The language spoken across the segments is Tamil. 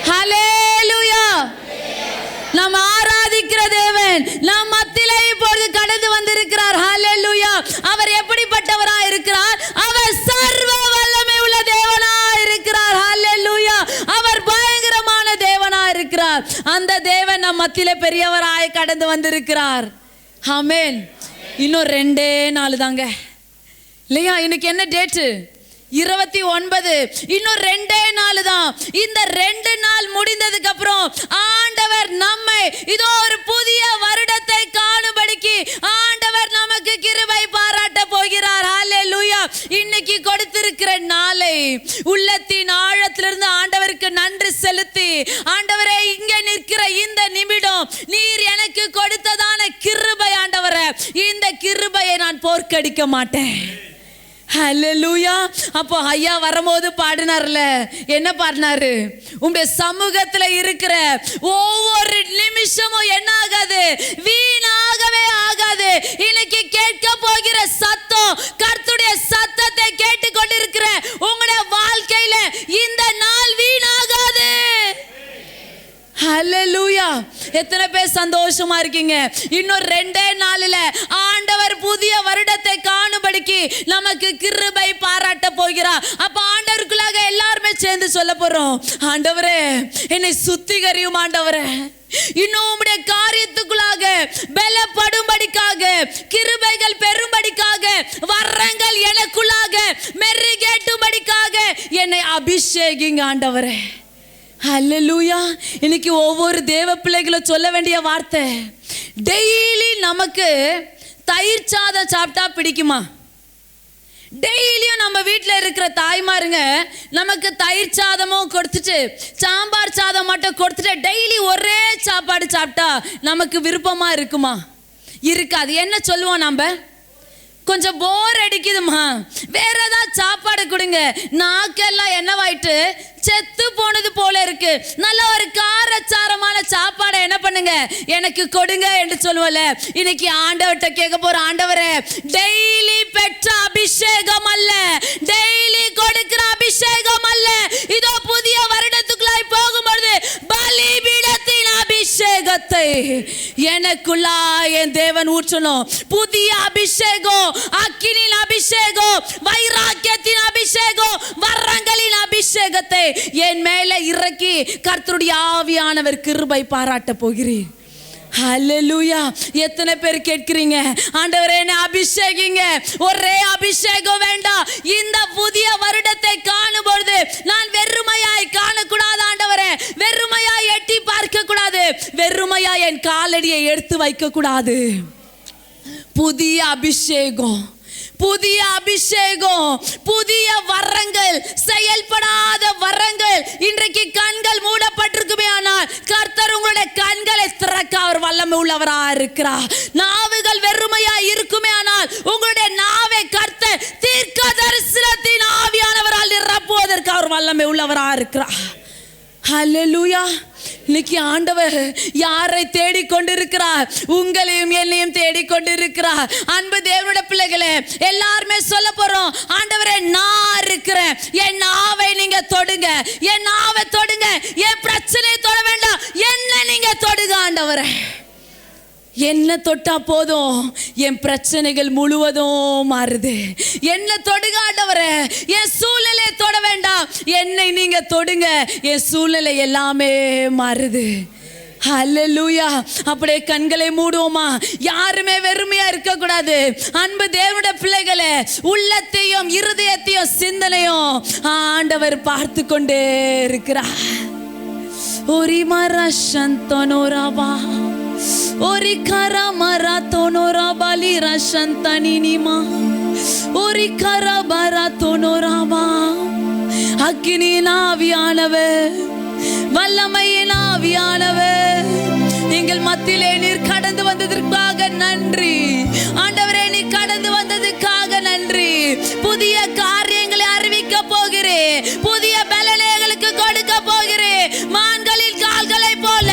ஹல்லேலூயா. நாம் ஆராதிக்கிற தேவன் நம் மத்தியிலே இப்பொழுது கடந்து வந்திருக்கிறார். ஹல்லேலூயா. அவர் எப்படிப்பட்டவராய் இருக்கிறார்? அவர் சர்வ வல்லமை உள்ள தேவனாய் இருக்கிறார். ஹல்லேலூயா. அவர் பயங்கரமான தேவனாய் இருக்கிறார். அந்த தேவன் நம் மத்தியிலே பெரியவராய் கடந்து வந்திருக்கிறார். ஆமென். இன்னும் 2 நாள் தாங்க இல்லையா? இன்னைக்கு என்ன டேட்டு? 29. இன்னும் 2 நாள் தான். இந்த 2 நாள் முடிந்ததுக்கு அப்புறம் ஆண்டவர் நம்மை இதோ ஒரு புதிய வருடத்தை காணும்படிக்கு ஆண்டவர் நமக்கு கிருபை பாராட்ட போகிறார். ஹல்லேலூயா. இன்னைக்கு கொடுத்திருக்கிற நாளை உள்ளத்தின் ஆழத்திலிருந்து ஆண்டவருக்கு நன்றி செலுத்தி, ஆண்டவரே இங்கே நிற்கிற இந்த நிமிடம் நீர் எனக்கு கொடுத்ததான கிருபை ஆண்டவரே, இந்த கிருபையை நான் போர்க்கடிக்க மாட்டேன். ஹல்லேலூயா. அப்போ ஐயா வரும்போது பாடினார்ல, என்ன பாடினாரு? உங்களுடைய சமூகத்துல இருக்கிற ஒவ்வொரு நிமிஷமும் என்ன ஆகாது? வீணாகவே ஆகாது. இன்னைக்கு கேட்க போகிற சத்தம், கர்த்தருடைய சத்தத்தை கேட்டுக்கொண்டிருக்கிற உங்களுடைய வாழ்க்கையில இந்த நாள் வீணாகாது. ஹல்லேலூயா. எத்தனை பேர் சந்தோஷமா இருக்கீங்க? இன்னும் 2 நாளில ஆண்டவர் புதிய வருடத்தை காணும்படிக்கு நமக்கு கிருபை பாராட்ட போகிறார். அப்ப ஆண்டவருக்குள்ளாக எல்லாருமே சேர்ந்து சொல்ல போறோம், ஆண்டவரே என்னை சுத்திகரியும் ஆண்டவரே, இன்னும் உம்முடைய காரியத்துக்குள்ளாக பலப்படும்படிக்காக, கிருபைகள் பெரும்படிக்காக, வரங்கள் எனக்குள்ளாக மெருகேட்டும்படிக்காக என்னை அபிஷேகிங்க ஆண்டவரே. ஹல்லேலூயா. இன்னைக்கு ஒவ்வொரு தேவ பிள்ளைகளும் சொல்ல வேண்டிய வார்த்தை, டெய்லி நமக்கு தயிர் சாதம் சாப்பிட்டா பிடிக்குமா? டெய்லியும் நம்ம வீட்டில் இருக்கிற தாய்மாருங்க நமக்கு தயிர் சாதமும் கொடுத்துட்டு சாம்பார் சாதம் மட்டும் கொடுத்துட்டு டெய்லி ஒரே சாப்பாடு சாப்பிட்டா நமக்கு விருப்பமா இருக்குமா? இருக்காது. என்ன சொல்லுவோம் நம்ம? கொஞ்சம் போர் அடிக்குதுமா, வேற ஏதாவது சாப்பாடு கொடுங்க. நாக்கெல்லாம் என்னவாயிட்டு செத்து போனது போல இருக்கு. நல்ல ஒரு காரச்சாரமான சாப்பாடை என்ன பண்ணுங்க, எனக்கு கொடுங்க என்று சொல்லுவல. இன்னைக்கு ஆண்டவர்கிட்ட கேட்க போற, ஆண்டவரே டெய்லி பெற்ற அபிஷேகம் அல்ல, டெய்லி கொடுக்கிற அபிஷேகம் அல்ல, இதோ புதிய வருடத்துக்குள்ளாய் போகும்பொழுது பலிபீடத்தின் அபிஷேகத்தை எனக்குள்ளா என் தேவன் ஊற்றணும். புதிய அபிஷேகம், அக்கினியின் அபிஷேகம், வைராக்கியத்தின் அபிஷேகம், வரங்களின் அபிஷேகத்தை என் மேல இறக்கி கர்த்தருடைய ஆவியானவர் கிருபை பாராட்ட போகிறேன். ஹல்லேலூயா. எத்தனை பேர் கேட்கிறீங்க, ஆண்டவரே என்னை அபிஷேகிங்க? ஒரே அபிஷேகம் வேண்டாம். இந்த புதிய வருடத்தை காணும் பொழுது நான் வெறுமையாய் காணக்கூடாது ஆண்டவரே, வெறுமையாய் எட்டி பார்க்க கூடாது, வெறுமையாய் என் காலடியை எடுத்து வைக்க கூடாது. புதிய அபிஷேகம், புதிய அபிஷேகம், புதிய வரங்கள், செயல்படாத வரங்கள். இன்றைக்கு கண்கள் மூடப்பட்டிருக்குமே, ஆனால் கர்த்தர் உங்களுடைய கண்களை திறக்க அவர் வல்லமை உள்ளவரா இருக்கிறார். நாவுகள் வெறுமையா இருக்குமே, ஆனால் உங்களுடைய நாவை கர்த்தர் தீர்க்க தரிசனத்தின் ஆவியானவரால் நிரப்புவதற்கு அவர் வல்லமை உள்ளவரா இருக்கிறார். ஹல்லேலூயா. இன்னைக்கு ஆண்டவர் யாரை தேடிக்கொண்டிருக்கிறார்? உங்களையும் என்னையும் தேடிக்கொண்டிருக்கிறார். அன்பு தேவனுடைய பிள்ளைகளே, எல்லாருமே சொல்ல போறோம், ஆண்டவரே நான் இருக்கிறேன், என் நாவை நீங்க தொடுங்க, என் நாவை தொடுங்க, என் பிரச்சனையை தொட வேண்டாம், என்ன நீங்க தொடுங்க ஆண்டவரே. என்ன தொட்டா போதும், என் பிரச்சனைகள் முழுவதும் மாறுது. என்ன தொடுங்க ஆண்டவரே, என் சூழ்நிலையை தொட வேண்டாம், என்னை நீங்க தொடுங்க, என் சூழ்நிலை எல்லாமே மாறுது. ஹல்லேலூயா. அப்படியே கண்களை மூடுவோமா? யாருமே வெறுமையா இருக்க கூடாது. அன்பு தேவனுடைய பிள்ளைகளே, உள்ளத்தையும் இருதயத்தையும் சிந்தனையும் ஆண்டவர் பார்த்து கொண்டே இருக்கிறார். ஒரி மரசந்தனோராவா, ஒரி கரமரா தோனோரா பலி ரசந்தனினிமா, ஒரி கரபரா தோனோராவா. அக்கினியின் ஆவியானவர், வல்லமையின் ஆவியானவர் எங்கள் மத்தியிலே நீர் கடந்து வந்ததற்காக நன்றி ஆண்டவரே. நீ கடந்து வந்ததுக்காக நன்றி. புதிய காரியங்களை அறிவிக்க போகிறேன், புதிய பலனை எங்களுக்கு கொடுக்க போகிறேன். மான்களின் கால்களை போல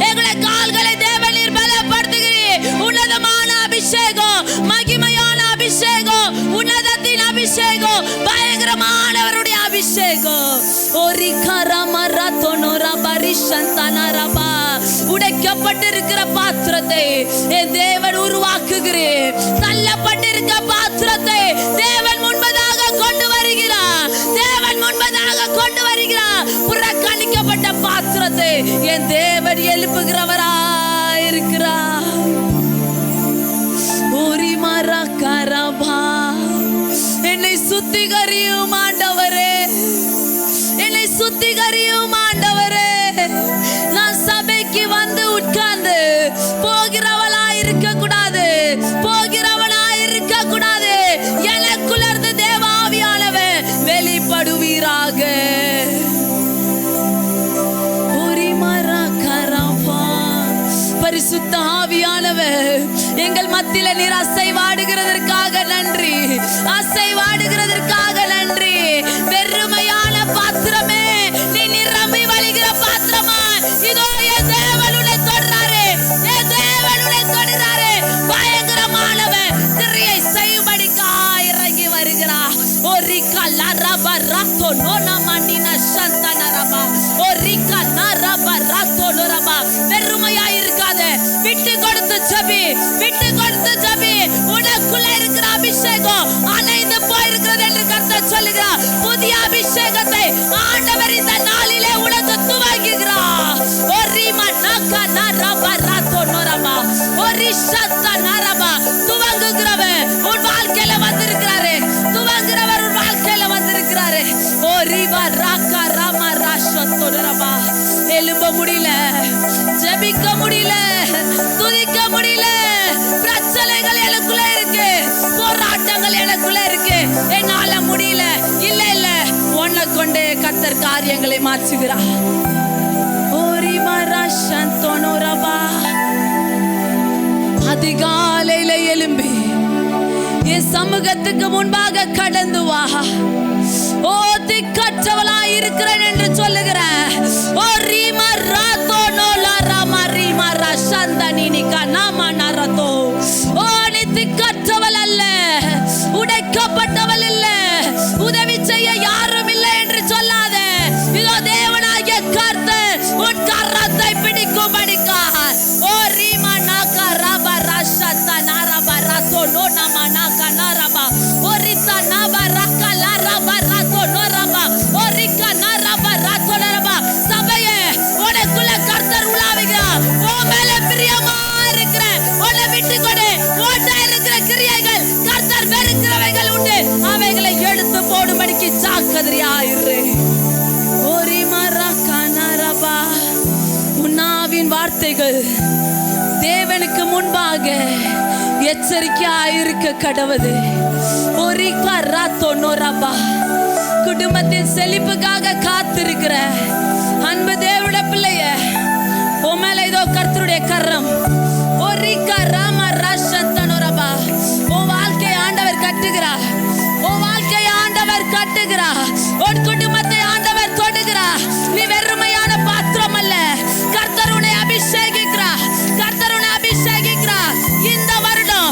எங்களை கால்களை தேவன் நீர் பலப்படுத்துகிறீர். உன்னதமான அபிஷேகம், மகிமையான அபிஷேகம், உன்னதத்தின் அபிஷேகம், பயங்கரமானவருடைய அபிஷேகம். ஒரு கரமரா தோனோரா பரி உடைக்கப்பட்டிருக்கிற பாத்திரத்தை என் தேவன் உருவாக்குகிறேன். தள்ளப்பட்டிருக்கிற பாத்திரத்தை தேவன் முன்பதாக கொண்டு வருகிறார். தேவன் முன்பதாக கொண்டு வருகிறார். புறக்கணிக்கப்பட்ட பாத்திரத்தை என் தேவன் எழுப்புகிறவராய் இருக்கிறார். என்னை சுத்திகரியும் ஆண்டவரே, என்னை சுத்திகரியும் ஆண்டவரே. நான் சபைக்கு வந்து உட்கார்ந்து போகிறவளா இருக்க கூடாது, போகிறவனா இருக்க கூடாது. எனக்குள்ளர்ந்து தேவாவியானவர் வெளிப்படுவீராக. பரிசுத்த ஆவியானவர் எங்கள் மத்தியில நீர் அசைவாடுகிறதற்காக நன்றி, அசைவாடுகிறதற்காக நன்றி. வெறுமையான பாத்திரமே நீ நிரம்பி வழிகிற பாத்திரமா இதோ என் தேவனுடைய தொடராரே, என் தேவனுடைய தொடராரே. பயங்கரமானவர் கிரியை செய்யும்படிக்காய் இறங்கி வருகிறார். ஓரிகா லரபா ராத்தோ நோனா மன்னினா சந்தன ரபா, ஓரிகா லரபா ராத்தோ நோரபா. வெறுமையாய் இருக்காதே, விட்டு கொடுத்து ஜெபி, விட்டு கொடுத்து ஜெபி. உனக்குள்ள இருக்கிற அபிஷேகம் அணைந்து போயிருக்கிறது என்று கர்த்தர் சொல்லுகிறார். புதிய அபிஷேகத்தை ஆண்டவர் இந்த நாளிலே உனக்கு துவங்குகிறார். ஓரிமா நாகா நரபா ராத்தோ நோரபா, ஓரிஷத்தா நரபா. துவங்குகிறவர் உன் வாழ்க்கையில வந்திருக்கிறாரே, துவங்குகிறவர் உன் வாழ்க்கையில வந்திருக்கிறாரே. ஓரிவா ராகா ராமா ராஷத்தோ நரபா. எழும்ப முடியல, ஜெபிக்க முடியல, துதிக்க முடியல. பிரச்சனைகள் எனக்குள்ள இருக்கு, போராட்டங்கள் எனக்குள்ள இருக்கு, என்னால முடியல. இல்ல இல்ல, உன்னை கொண்டே கர்த்தர் காரியங்களை மாற்றுகிறார். அதிகாலையில எழும்பி என் சமூகத்துக்கு முன்பாக கடந்து வா. ஓ திக்கற்றவளாய் இருக்கிறேன் என்று சொல்லுகிற ஓ ரீமா ராத்தோ நோலா ராமா ரீமா ரஷந்தனினிகா நாமா நரதோ. ஓ நீ திக்கற்றவள் அல்ல, உடைக்கப்பட்டவள் இல்ல, உதவி செய்ய யாரும் இல்லை என்று சொல்லாத. இதோ தேவனாகிய கர்த்தர் உன் கரத்தை பிடிக்கும்படிக்காய். ஓ ரீமா நாகா ரபா ரஷத்தா நரபா ராத்தோ நோ நாமா நாகா நரபா. ஓ ரித்தா நபா ரக்கா லரபா ராத்தோ நோரபா, ஓ ரிக்கா நரபா ராத்தோ நரபா. சபையே, உனக்குள்ள கர்த்தர் உலாவுகிறார். உன் மேல பிரியமா இருக்கிற உன்னை விட்டு கொடு. ஓட்ட இருக்கிற கிரியைகள் கர்த்தர் வெறுக்கிறவைகள் உண்டு, அவைகளை எடுத்து போடும்படிக்கு ஜாக்கிரதையாயிரு. உன்னாவின் வார்த்தைகள் தேவனுக்கு முன்பாக எச்சரிக்கையாயிருக்க கடவுது. குடும்பத்தின் செழிப்புக்காக காத்திருக்கிற அன்பு தேவனுடைய பிள்ளைய, உன் மேல இதோ கர்த்தருடைய கரம். உன் வாழ்க்கையை ஆண்டவர் கட்டுகிறார், உன் வாழ்க்கையை ஆண்டவர் கட்டுகிறார், உன் குடும்பத்தை ஆண்டவர் தொடுகிறார். நீ வெறுமையான பாத்திரம் அல்ல, கர்த்தர் உன்னை அபிஷேகிக்கிறார், கர்த்தர் உன்னை அபிஷேகிக்கிறார். இந்த வருடம்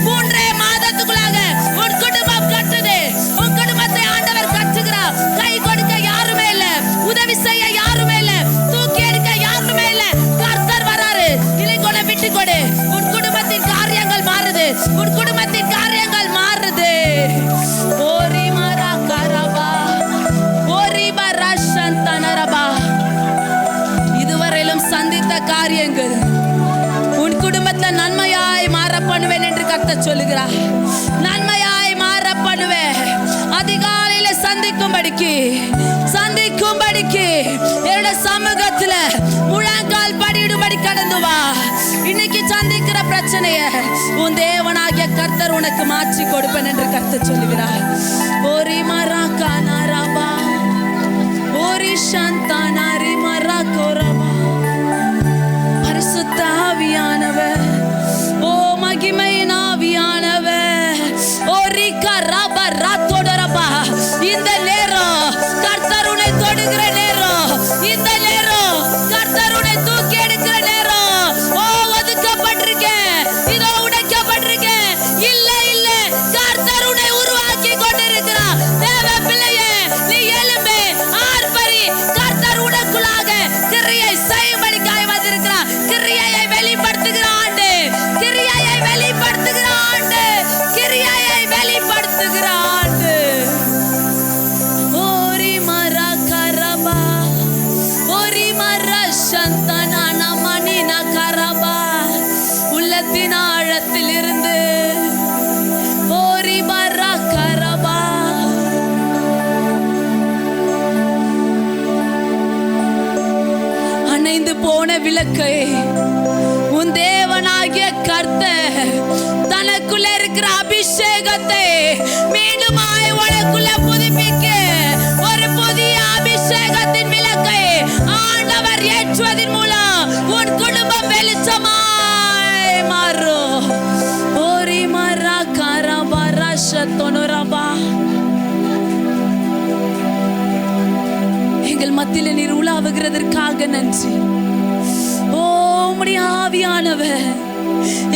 3 மாதத்துக்குள்ளாக உன் குடும்பம் கட்டுது, உன் குடும்பத்தை ஆண்டவர் கட்டுகிறார். கை கொடுக்க யாருமே இல்ல, உதவி செய்ய யாருமே இல்ல, தூக்கி எடுக்க யாருமே இல்ல. கர்த்தர் வராரு. இதை கூட விட்டு கொடு. உன் குடும்பத்தின் காரியங்கள் மாறுது, உன் குடும்பத்தின் காரியங்கள் மாறுது. ஓரி மாரா கரபா, ஓரி பரா சந்தனரபா. இதுவரையிலும் சந்தித்த காரியங்கள் உன் குடும்பத்தை நன்மையாய் மாற பண்ணுவேன் என்று கர்த்தர் சொல்லுகிறார். நன்மையாய் மாற பண்ணுவேன். அதிகாலையில சந்திக்கும்படிக்கு என்னோட சமூகத்துல முழங்கால் படியிடும்படி கடந்து வா. இன்னைக்கு சந்திக்கிற பிரச்சனைய உன் தேவனாகிய கர்த்தர் உனக்கு மாற்றி கொடுப்பேன் என்று கர்த்தர் சொல்லுகிறார். ஓரி மரா கானாரபா, ஓரி சாந்தானாரி மரா கோரபா. பரிசுத்த ஆவியானவர், ஓ மகிமையின் ஆவியானவர், ஓரி கரபா ராத்தோடரபா. இந்த நேரம் கர்த்தர் உன்னை தொடுகிற நேரம், இந்த நேரம் கர்த்தர் உன்னை தூக்கி எடுக்கிற நேரம். ஓ ஒதுக்கப்பட்டிருக்கேன், இதோ உடைக்கப்பட்டிருக்கேன். இல்ல இல்ல, கர்த்தர் உன்னை உருவாக்கி கொண்டிருக்கிறார். தேவ பிள்ளையே, நீ எழும்பு, ஆர்ப்பரி. கர்த்தர் உனக்குள்ள அணைந்து போன விளக்கை உன் தேவனாகிய கர்த்தர் தனக்குள்ள இருக்கிற அபிஷேகத்தை மீண்டுமாய் உனக்குள்ள புதுப்பிக்க ஒரு புதிய அபிஷேகத்தின் விளக்கை ஆண்டவர் ஏற்றுவதன் மூலம் உன் குடும்பம் வெளிச்சமாய் மாறும். ஓரி மரா கரபா ரஷத்தோனரபா. எங்கள் மத்தியில் நீர் உலாவுகிறதற்காக நன்றி. ஓ உம்முடைய ஆவியானவர்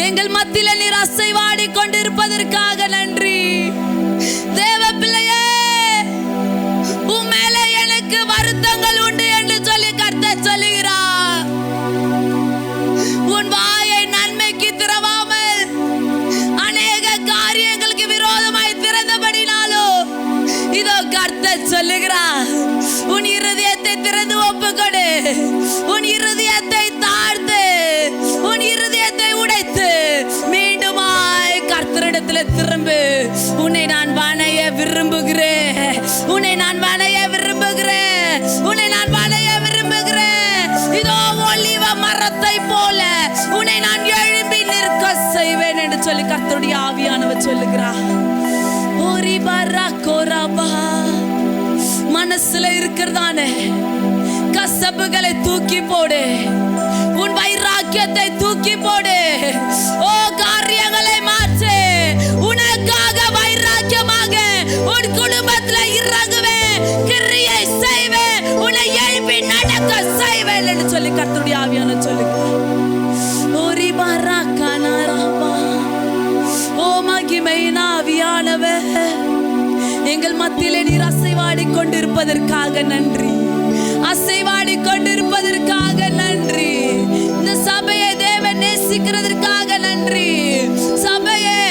எங்கள் மத்தியில் நீர் அசைவாடி கொண்டிருப்பதற்காக நன்றி. தேவ பிள்ளையே, உன் மேல எனக்கு வருத்தங்கள் உண்டு என்று சொல்லி கர்த்தர் சொல்லுகிறார். உன் வாயை நன்மைக்கு திறவாமல் அநேக காரியங்களுக்கு விரோதமாய் திறந்தபடினாலோ இதோ கர்த்தர் சொல்லுகிறார், உன் இருதயத்தை திறந்து ஒப்புக்கொடு. உன் இருதயத்தை தாழ்த்து, உன் இருதயத்தை உடைத்து மீண்டுமாய் கர்த்தரிடத்தில் திரும்பு. உன்னை நான் வணைய விரும்புகிறேன், உன்னை நான் வணைய விரும்புகிறேன், உன்னை நான் வணைய விரும்புகிறேன். இதோ ஒலிவ மரத்தை போல உன்னை நான் எழும்பி நிற்க செய்வேன் என்று சொல்லி கர்த்தருடைய ஆவியானவர் சொல்லுகிறார். ஓரி பரா கோராபா. மனசுல இருக்கிறதானே கசப்புகளை தூக்கி போடு, உன் வைராக்கியத்தை தூக்கி போடு. ஓ காரியங்களை மாற்று. உனக்காக வைராக்கியமாக உன் குடும்பத்துல இறங்குவேன், கிரியை செய்வேன், உன்னை எழுப்பி நடக்க செய்வேன் என்று சொல்லி கர்த்தருடைய ஆவியானவர் சொல்லுகிறார். ஓரி பரா கனரபா. ஓ மகிமையின் ஆவியானவர் எங்கள் மத்தியிலே நீர் அசைவாடி கொண்டிருப்பதற்காக நன்றி. அசைவாடி கொண்டிருப்பதற்காக நன்றி. இந்த சபையை தேவன் நேசிக்கிறதற்காக நன்றி. சபையே,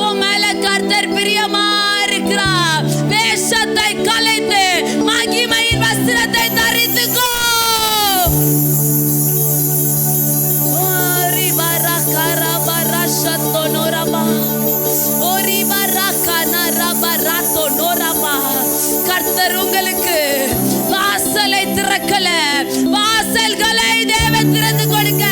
உன் மேல கர்த்தர் பிரியமா இருக்கிறார். வேஷத்தை கலைத்து மகிமையின் வஸ்திரத்தை தரித்துக்கோ. ஓரி பரா கரபா ரஷத்தோனரபா. ஓரி பரா கனரபா ரத்தோனரபா. கர்த்தர் உங்களுக்கு வாசலை திறக்கல, வாசல்களை தேவன் திறந்து கொடுக்க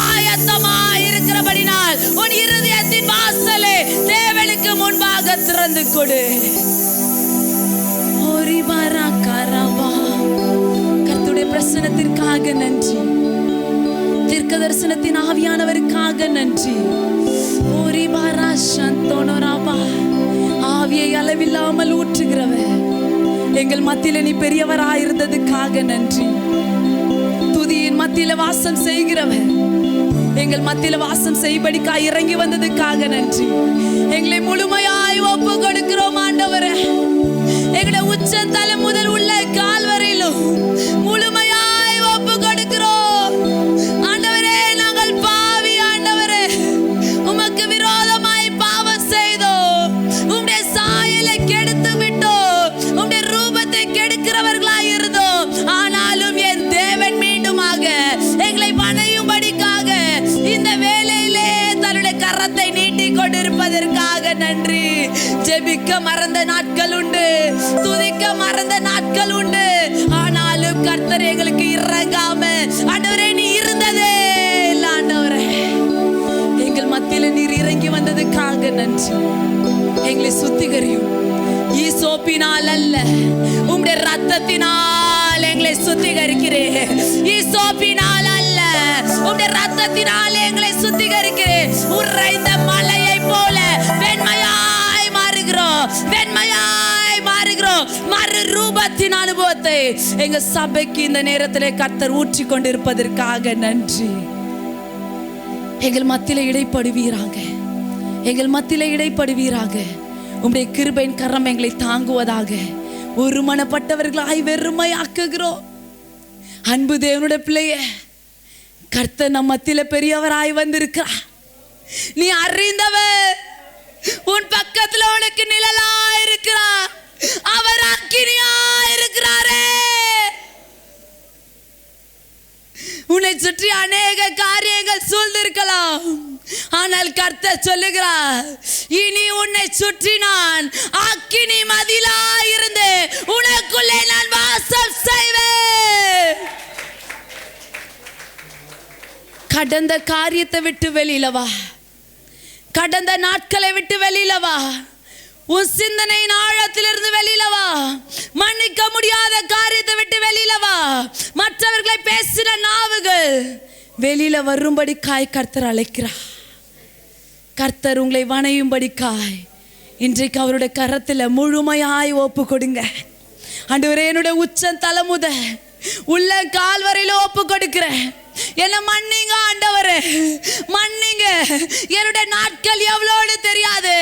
ஆயத்தமாய் இருக்கிறபடினால் உன் இருதயத்தின் வாசலை தேவனுக்கு முன்பாக திறந்து கொடு. ஓரி பரா கரபா. கர்த்தருடைய பிரசன்னத்திற்காக நன்றி. தீர்க்க தரிசனத்தின் ஆவியானவருக்காக நன்றி. ஓரி பரா சந்தோனரபா. ஆவியை அளவில்லாமல் ஊற்றுகிறவர் எங்கள் மத்தியில நீ பெரியவராயிருந்ததுக்காக நன்றி. துதியின் மத்தியில வாசம் செய்கிறவர் எங்கள் மத்தியில வாசம் செய்படிக்காய் இறங்கி வந்ததுக்காக நன்றி. எங்களை முழுமையாய் ஒப்பு கொடுக்கிறோம் ஆண்டவரே. எங்களை உச்சந்தலை முதல் உள்ள கால் வரையிலும் முழுமையாய் ஒப்பு கொடுக்கிறோம் ஆண்டவரே. நாங்கள் பாவி ஆண்டவரே, உமக்கு விரோதமாய் பாவம் செய்தோம், உம்முடைய சாயலை கெடுத்து விட்டோம், உம்முடைய ரூபத்தை கெடுக்கிறவர்களாய் இருந்தோம். ஆனாலும் என் தேவன் மீண்டுமாக எங்களை பணியும்படிக்காக இந்த வேளையிலே தன்னுடைய கரத்தை நீட்டிக் கொண்டிருப்பதற்காக நன்றி. ஜெபிக்க மறந்த நாட்கள் உண்டு, துதிக்க மறந்த நாட்கள் உண்டு. ஆனாலும் கர்த்தர் எங்களுக்கு இறங்காம ஆண்டவரே நீ இருந்ததே இல்லை ஆண்டவரே. எங்கள் மத்தியில நீர் இறங்கி வந்ததுக்காக நன்றி. எங்களை சுத்திகரியும். ஈசோப்பினால் அல்ல, உம்முடைய ரத்தத்தினால் எங்களை சுத்திகரிக்கிறேன். ஈசோப்பினால் அல்ல, உம்முடைய ரத்தத்தினால் எங்களை சுத்திகரிக்கிறேன். உறைந்த மலையை போல வெண்மையாய் மாறுகிறோம், வெண்மையாய் மாறுகிறோம். மறு ரூபத்தின் அனுபவத்தை எங்க சபைக்கு இந்த நேரத்திலே கர்த்தர் ஊற்றி கொண்டிருப்பதற்காக நன்றி. எங்கள் மத்தியில இடைப்படுவீராக, எங்கள் மத்தியில இடைப்படுவீராக. உம்முடைய கிருபையின் கரம் எங்களை தாங்குவதாக. ஒரு மனப்பட்டவர்களாய் வெறுமையாக்குகிறோம். அன்பு தேவனுடைய பிள்ளையே, கர்த்தர் நம் மத்தியில பெரியவராய் வந்திருக்கிறார். நீ அறிந்தவர். உன் பக்கத்துல உனக்கு நிழலாய் இருக்கிறார். அவர் அக்கினியாய் இருக்கிறாரே. உன்னை சுற்றி அநேக காரியங்கள் சூழ்ந்திருக்கலாம், ஆனால் கர்த்தர் சொல்லுகிறார், இனி உன்னை சுற்றி நான் அக்கினி மதிலாய் இருந்து உனக்குள்ளே நான் வாசம் செய்வேன். கடந்த காரியத்தை விட்டு வெளியில வா. கடந்த நாட்களை விட்டு வெளியில வா. உன் சிந்தனையின் ஆழத்திலிருந்து வெளியில வா. மன்னிக்க முடியாத காரியத்தை விட்டு வெளியில வா. மற்றவர்களை பேசின நாவுகள் வெளியில வரும்படிக்காய் கர்த்தர் அழைக்கிறார். கர்த்தர் உங்களை வணையும்படிக்காய் இன்றைக்கு அவருடைய கரத்தில் முழுமையாய் ஒப்பு கொடுங்க. ஆண்டவரே, என்னுடைய உச்சம் தலைமுத உள்ள கால் வரையில ஒப்பு கொடுக்கிறேன். என்ன மன்னிங்க ஆண்டவரே, மன்னிங்க. என்னுடைய நாட்கள் எவ்வளோன்னு தெரியாது.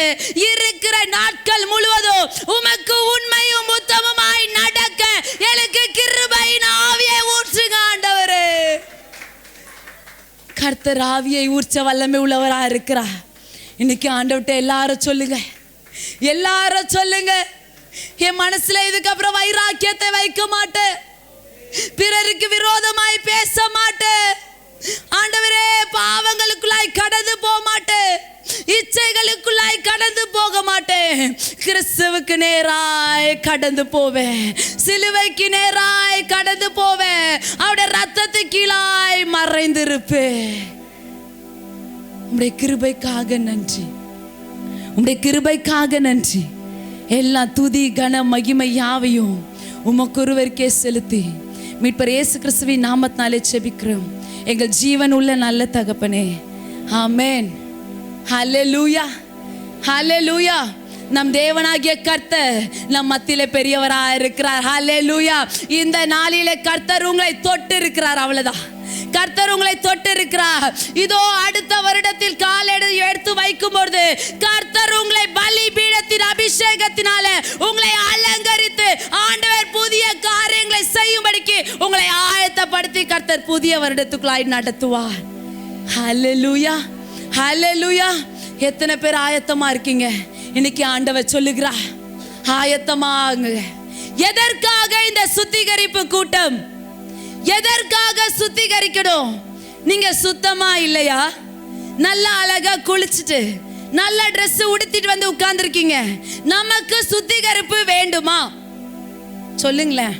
இருக்கிற நாட்கள் முழுவதும் உமக்கு உண்மையும் உத்தமமாய் நடக்க எனக்கு கிருபையின் ஆவியை ஊற்றுங்க ஆண்டவரே. கர்த்தர் ஆவியை ஊற்ற வல்லமை உள்ளவரா இருக்கிறார். இன்னைக்கு ஆண்டவர்கிட்ட எல்லாரும் சொல்லுங்க, எல்லாரும் சொல்லுங்க, என் மனசுல இதுக்கப்புறம் வைராக்கியத்தை வைக்க மாட்டேன். பிறருக்கு விரோதமாய் பேச மாட்டேன். ஆண்டவரே, பாவங்களுக்குள்ளாய் கடந்து போக மாட்டேன். இச்சைகளுக்குள்ளாய் கடந்து போக மாட்டேன். கிறிஸ்துவுக்கு நேராய் கடந்து போவேன். சிலுவைக்கு நேராய் கடந்து போவேன். அவருடைய ரத்தத்துக்கு கீழாய் மறைந்திருப்பேன். உம்முடைய கிருபைக்காக நன்றி, உம்முடைய கிருபைக்காக நன்றி. எல்லா துதி கன மகிமை யாவையும் உமக்கு ஒருவருக்கே செலுத்தி மீட்பர் இயேசு கிறிஸ்துவின் நாமத்தினாலே ஜெபிக்கிறோம் எங்கள் ஜீவன் உள்ள நல்ல தகப்பனே, ஆமென். ஹல்லேலூயா, ஹல்லேலூயா. நம் தேவனாகிய கர்த்தர் நம் மத்தியிலே பெரியவராக இருக்கிறார். ஹல்லேலூயா. இந்த நாளிலே கர்த்தர் உங்களை தொட்டு இருக்கிறார். அவ்வளவுதான். கர்த்தர் உங்களை தொட்டு இருக்கிறார். இதோ அடுத்த வருடத்தில் கால் எடுத்து வைக்கும் பொழுது கர்த்தர் உங்களை பலிபீடத்தின் அபிஷேகத்தினால உங்களை அலங்கரித்து ஆண்டவர் புதிய காரியங்களை செய்யும்படிக்கு உங்களை ஆயத்தப்படுத்தி கர்த்தர் புதிய வருடத்துக்குள்ளாய் நடத்துவார். ஹல்லேலூயா, ஹல்லேலூயா. எத்தனை பேர் ஆயத்தமா இருக்கீங்க? இன்னைக்கு ஆண்டவர் சொல்லுகிறார், ஆயத்தமாங்க. எதற்காக இந்த சுத்திகரிப்பு கூட்டம்? எதற்காக சுத்திகரிக்கணும்? நீங்க சுத்தமா இல்லையா? நல்ல அழகா குளிச்சுட்டு நல்ல ட்ரெஸ் உடுத்திட்டு வந்து உட்கார்ந்துருக்கீங்க. நமக்கு சுத்திகரிப்பு வேண்டுமா? சொல்லுங்களேன்.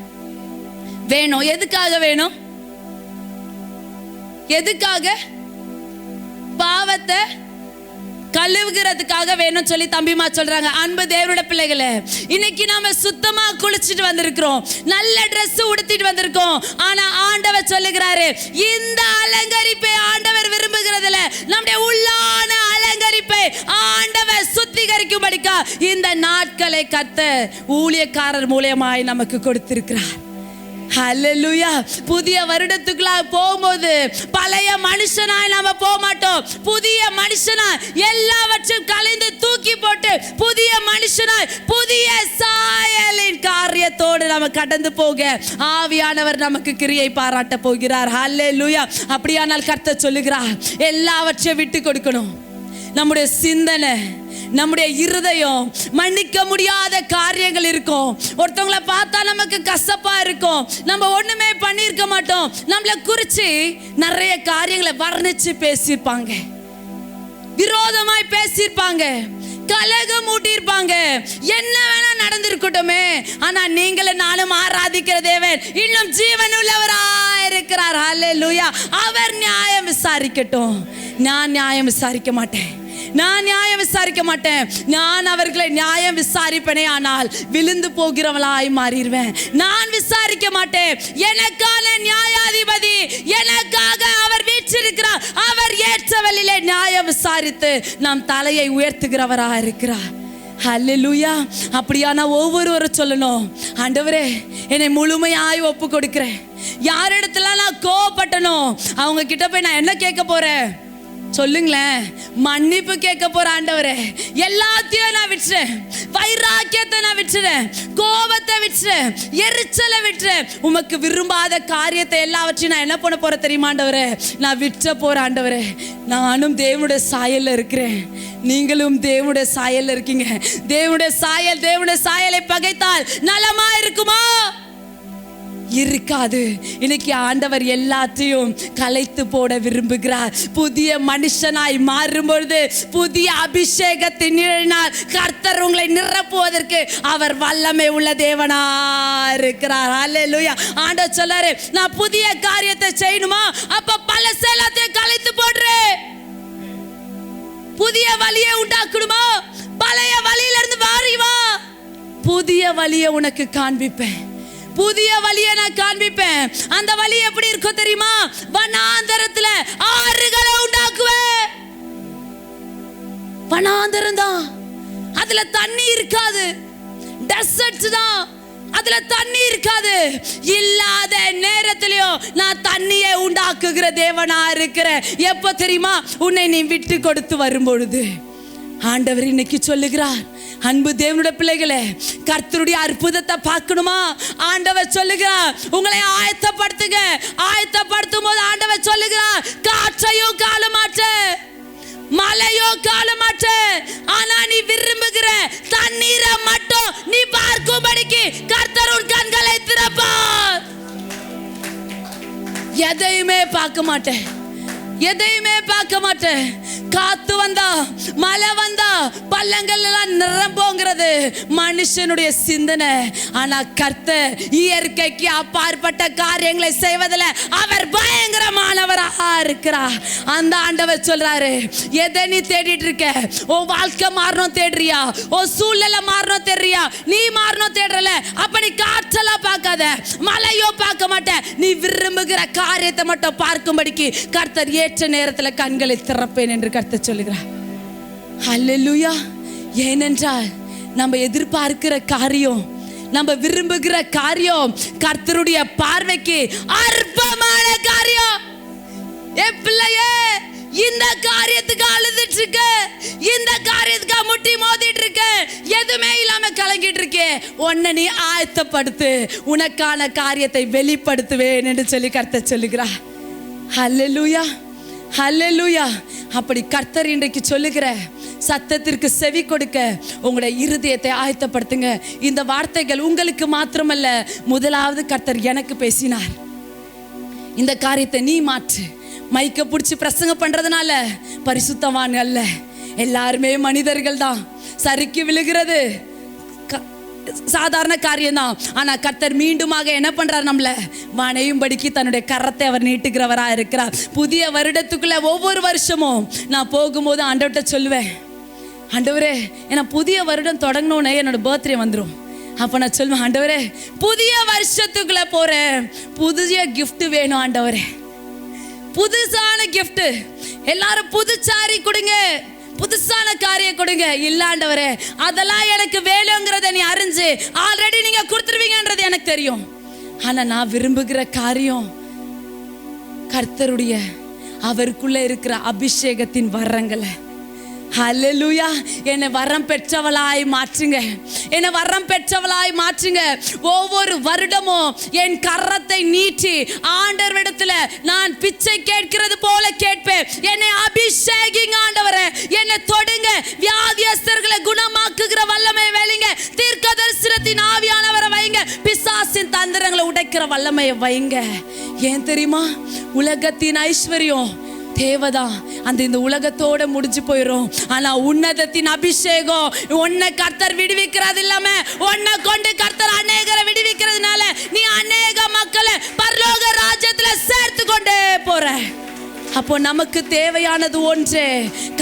வேணும். எதுக்காக வேணும்? எதுக்காக? பாவத்தை கழுவுகிறதுக்காக வேணும் சொல்லி தம்பிமா சொல்றாங்க. அன்பு தேவனுடைய பிள்ளைகளே, இன்னைக்கு நாம சுத்தமா குளிச்சுட்டு வந்திருக்கிறோம், நல்ல ட்ரெஸ் உடுத்திட்டு வந்திருக்கோம். ஆனா ஆண்டவர் சொல்லுகிறாரு, இந்த அலங்கரிப்பை ஆண்டவர் விரும்புகிறதுல நம்முடைய உள்ளான அலங்கரிப்பை ஆண்டவர் சுத்திகரிக்கும்படிக்கா இந்த நாட்களை கர்த்தர் ஊழியக்காரர் மூலமாய் நமக்கு கொடுத்திருக்கிறார். ஹல்லேலூயா. புதிய வருடத்துக்குள்ள போகும்போது பழைய மனுஷனாய் நாம போக மாட்டோம். புதிய மனுஷனாய் எல்லாவற்றையும் கலைந்து தூக்கி போட்டு புதிய மனுஷனாய் புதிய சாயலின் காரியத்தோடு நாம கடந்து போக ஆவியானவர் நமக்கு கிரியை பாராட்ட போகிறார். ஹல்லேலூயா. அப்படியானால் கர்த்தர் சொல்லுகிறார், எல்லாவற்றையும் விட்டு கொடுக்கணும். நம்முடைய சிந்தனை, நம்முடைய இருதயம், மன்னிக்க முடியாத காரியங்கள் இருக்கும். ஒருத்தவங்களை பார்த்தா நமக்கு கசப்பா இருக்கும். நம்ம ஒண்ணுமே பண்ணிருக்க மாட்டோம். நம்மளை குறிச்சு நிறைய காரியங்களை வர்ணிச்சு பேசியிருப்பாங்க, விரோதமாய் பேசியிருப்பாங்க, கலகம் ஊட்டியிருப்பாங்க. என்ன வேணா நடந்திருக்கட்டுமே, ஆனா நீங்களும் நானும் ஆராதிக்கிற தேவன் இன்னும் ஜீவன் உள்ளவராய் இருக்கிறார். ஹல்லேலூயா. அவர் நியாயம் விசாரிக்கட்டும். நான் நியாயம் விசாரிக்க மாட்டேன். நான் நியாயம் விசாரிக்க மாட்டேன். நான் அவர்களை நியாயம் விசாரிப்பேனே ஆனால் விழுந்து போகிறவளாய் மாறிடுவேன். நான் விசாரிக்க மாட்டேன். எனக்கான நியாயாதிபதி எனக்காக அவர் வீற்றிருக்கிறார். அவர் ஏற்றவழியிலே நியாயம் விசாரித்து நாம் தலையை உயர்த்துகிறவராக இருக்கிறார். ஹல்லேலூயா. அப்படியான ஒவ்வொருவரும் சொல்லணும், ஆண்டவரே என்னை முழுமையாய் ஒப்பு கொடுக்கிறேன். யாரிடத்துல நான் கோவப்பட்டனோ அவங்க கிட்ட போய் நான் என்ன கேட்க போறேன்? சொல்லுங்களேன். மன்னிப்பு கேட்க போற ஆண்டவரே. எல்லாத்தையும் நான் விட்டுறேன். வைராக்கியத்தை நான் விட்டுறேன். கோபத்தை விட்டுறேன். எரிச்சலை விட்டுறேன். உமக்கு விரும்பாத காரியத்தை எல்லாவற்றையும் நான் என்ன பண்ண போற தெரியுமா ஆண்டவரே? நான் விட்டுற போற ஆண்டவரே. நானும் தேவனுடைய சாயல்ல இருக்கிறேன், நீங்களும் தேவனுடைய சாயல்ல இருக்கீங்க. தேவனுடைய சாயல், தேவனுடைய சாயலை பகைத்தால் நலமா இருக்குமா? இருக்காது. இன்னைக்கு ஆண்டவர் எல்லாத்தையும் கலைத்து போட விரும்புகிறார். புதிய மனுஷனாய் மாறும் பொழுது புதிய அபிஷேகத்தின் நிழலினால் கர்த்தர் உங்களை நிரப்புவதற்கு அவர் வல்லமை உள்ள தேவனா இருக்கிறார். ஹல்லேலூயா. ஆண்டவர் சொல்றாரு, நான் புதிய காரியத்தை செய்யணுமா, அப்ப பல எல்லாத்தையும் கலைத்து போடுறே. புதிய வழியை உண்டாக்கணுமா, பழைய வழியிலிருந்து மாறி வா. புதிய வழியை உனக்கு காண்பிப்பேன். புதிய வழியை நான் காண்பிப்பேன். அந்த வழி எப்படி இருக்கும் தெரியுமா? வனாந்தரத்துல ஆறுகளை உண்டாக்குவேன். வனாந்தரம் தான், அதுல தண்ணி இருக்காது. டெசர்ட் தான், அதுல தண்ணி இருக்காது. இல்லாத நேரத்திலயும் நான் தண்ணியை உண்டாக்குகிற தேவனா இருக்கிறேன். எப்ப தெரியுமா? உன்னை நீ விட்டு கொடுத்து வரும் பொழுது. ஆண்டவர் இன்னைக்கு சொல்லுகிறார், அன்பு தேவனுடைய பிள்ளைகளே, கர்த்தருடைய அற்புதத்தை பார்க்கணுமா? ஆண்டவர் சொல்லுகிறார், உங்களை ஆயத்தப்படுத்துங்க. ஆயத்தப்படுத்தும் போது ஆண்டவர் சொல்லுகிறார், காற்றையும் காலமாற்ற, மலையோ காலமாற்ற, ஆனா நீ விரும்புகிற தண்ணீரை மட்டும் நீ பார்க்கும்படிக்கு கர்த்தர் உன் கண்களை திறப்பார். எதையுமே பார்க்க மாட்டேன், எதையுமே பார்க்க மாட்டேன். காத்து வந்தா, மழை வந்தா, பள்ளங்கள் எல்லாம் நிரம்போங்கிறது மனுஷனுடைய சிந்தனை. ஆனா கர்த்தர் இயற்கைக்கு அப்பாற்பட்ட காரியங்களை செய்வதில் அவர் பயங்கரமானவராக இருக்கிறார். அந்த ஆண்டவர் சொல்றாரு, எதை நீ தேடிட்டு இருக்க? உன் வாழ்க்கை மாறணும் தேடுறியா? உன் சூழ்நிலை மாறணும் தேடுறியா? நீ மாறணும் தேடுறல, அப்படி காற்றெல்லாம் பார்க்காத, மழையோ பார்க்க மாட்டேன். நீ விரும்புகிற காரியத்தை மட்டும் பார்க்கும்படிக்கு கர்த்தர் ஏற்ற நேரத்தில் கண்களை திறப்பேன் என்று கர்த்தர் சொல்லுகிறார். ஹல்லேலூயா. ஏனென்றால் நம்ம எதிர்பார்க்கிற காரியம், நம்ம விரும்புகிற காரியம் கர்த்தருடைய பார்வைக்கு அற்பமான காரியம். என் பிள்ளையே, இந்த காரியத்துக்கு அழுதுட்டு இருக்க, இந்த காரியத்துக்கு முட்டி மோதிட்டு இருக்க, எதுவுமே இல்லாம கலங்கிட்டு இருக்கே, உன்னை நீ ஆயத்தப்படுத்து, உனக்கான காரியத்தை வெளிப்படுத்துவேன் என்று சொல்லி கர்த்தர் சொல்லுகிறார். ஹல்லேலூயா, ஹல்லேலூயா. அப்படி கர்த்தர் இன்றைக்கு சொல்லுகிற சத்தத்திற்கு செவி கொடுக்க உங்களுடைய இருதயத்தை ஆயத்தப்படுத்துங்க. இந்த வார்த்தைகள் உங்களுக்கு மாத்திரமல்ல, முதலாவது கர்த்தர் எனக்கு பேசினார். இந்த காரியத்தை நீ மாற்று. மைக்க பிடிச்சி பிரசங்கம் பண்றதுனால பரிசுத்தவான் அல்ல, எல்லாருமே மனிதர்கள் தான். சறுக்கி விழுகிறது சாதாரண காரியம் தான். ஆனா கர்த்தர் மீண்டுமாக என்ன பண்றார்? நம்மள வணையும்படிக்கு தன்னுடைய கரத்தை அவர் நீட்டுகிறவரா இருக்கிறார். புதிய வருடத்துக்குள்ள ஒவ்வொரு வருஷமும் நான் போகும்போது ஆண்டவர்கிட்ட சொல்லுவேன், ஆண்டவரே, ஏன்னா புதிய வருடம் தொடங்கணும்னே என்னோட பர்த்டே வந்துடும். அப்ப நான் சொல்லுவேன், ஆண்டவரே, புதிய வருஷத்துக்குள்ள போறேன், புதிய கிஃப்ட் வேணும் ஆண்டவரே, புதுசான கிஃப்ட். எல்லாரும் புது சாரி கொடுங்க, புதுசான காரியம் கொடுங்க. இல்லாண்டவரே, அதெல்லாம் எனக்கு வேணுங்கிறத நீ அறிஞ்சு ஆல்ரெடி நீங்க கொடுத்துருவீங்கன்றது எனக்கு தெரியும். ஆனா நான் விரும்புகிற காரியம் கர்த்தருடைய அவருக்குள்ள இருக்கிற அபிஷேகத்தின் வரங்களை. ஹல்லேலூயா. என்னை வரம் பெற்றவளாய் மாற்றுங்க, என்னை வரம் பெற்றவளாய் மாற்றுங்க. ஒவ்வொரு வருடமும் என் கரத்தை நீட்டி ஆண்டவரிடத்துல நான் பிச்சை கேட்கிறது போல கேட்பேன். என்னை அபிஷேகிங்க ஆண்டவரே, என்னை தொடுங்க, வியாதியஸ்தர்களை குணமாக்குகிற வல்லமை வைங்க, தீர்க்கதரிசனத்தின் ஆவியானவரை வைங்க, பிசாசின் தந்திரங்களை உடைக்கிற வல்லமையை வைங்க. ஏன் தெரியுமா? உலகத்தின் ஐஸ்வர்யம் தேவைதான், அந்த இந்த உலகத்தோட முடிஞ்சு போயிடும். ஆனா உன்னதத்தின் அபிஷேகம் உன்னை கர்த்தர் விடுவிக்கிறது இல்லாம உன்னை கொண்டு கர்த்தர் அநேகரை விடுவிக்கிறதுனால நீ அநேக மக்களை பரலோக ராஜ்யத்துல சேர்த்து கொண்டே போற. அப்போ நமக்கு தேவையானது ஒன்றே,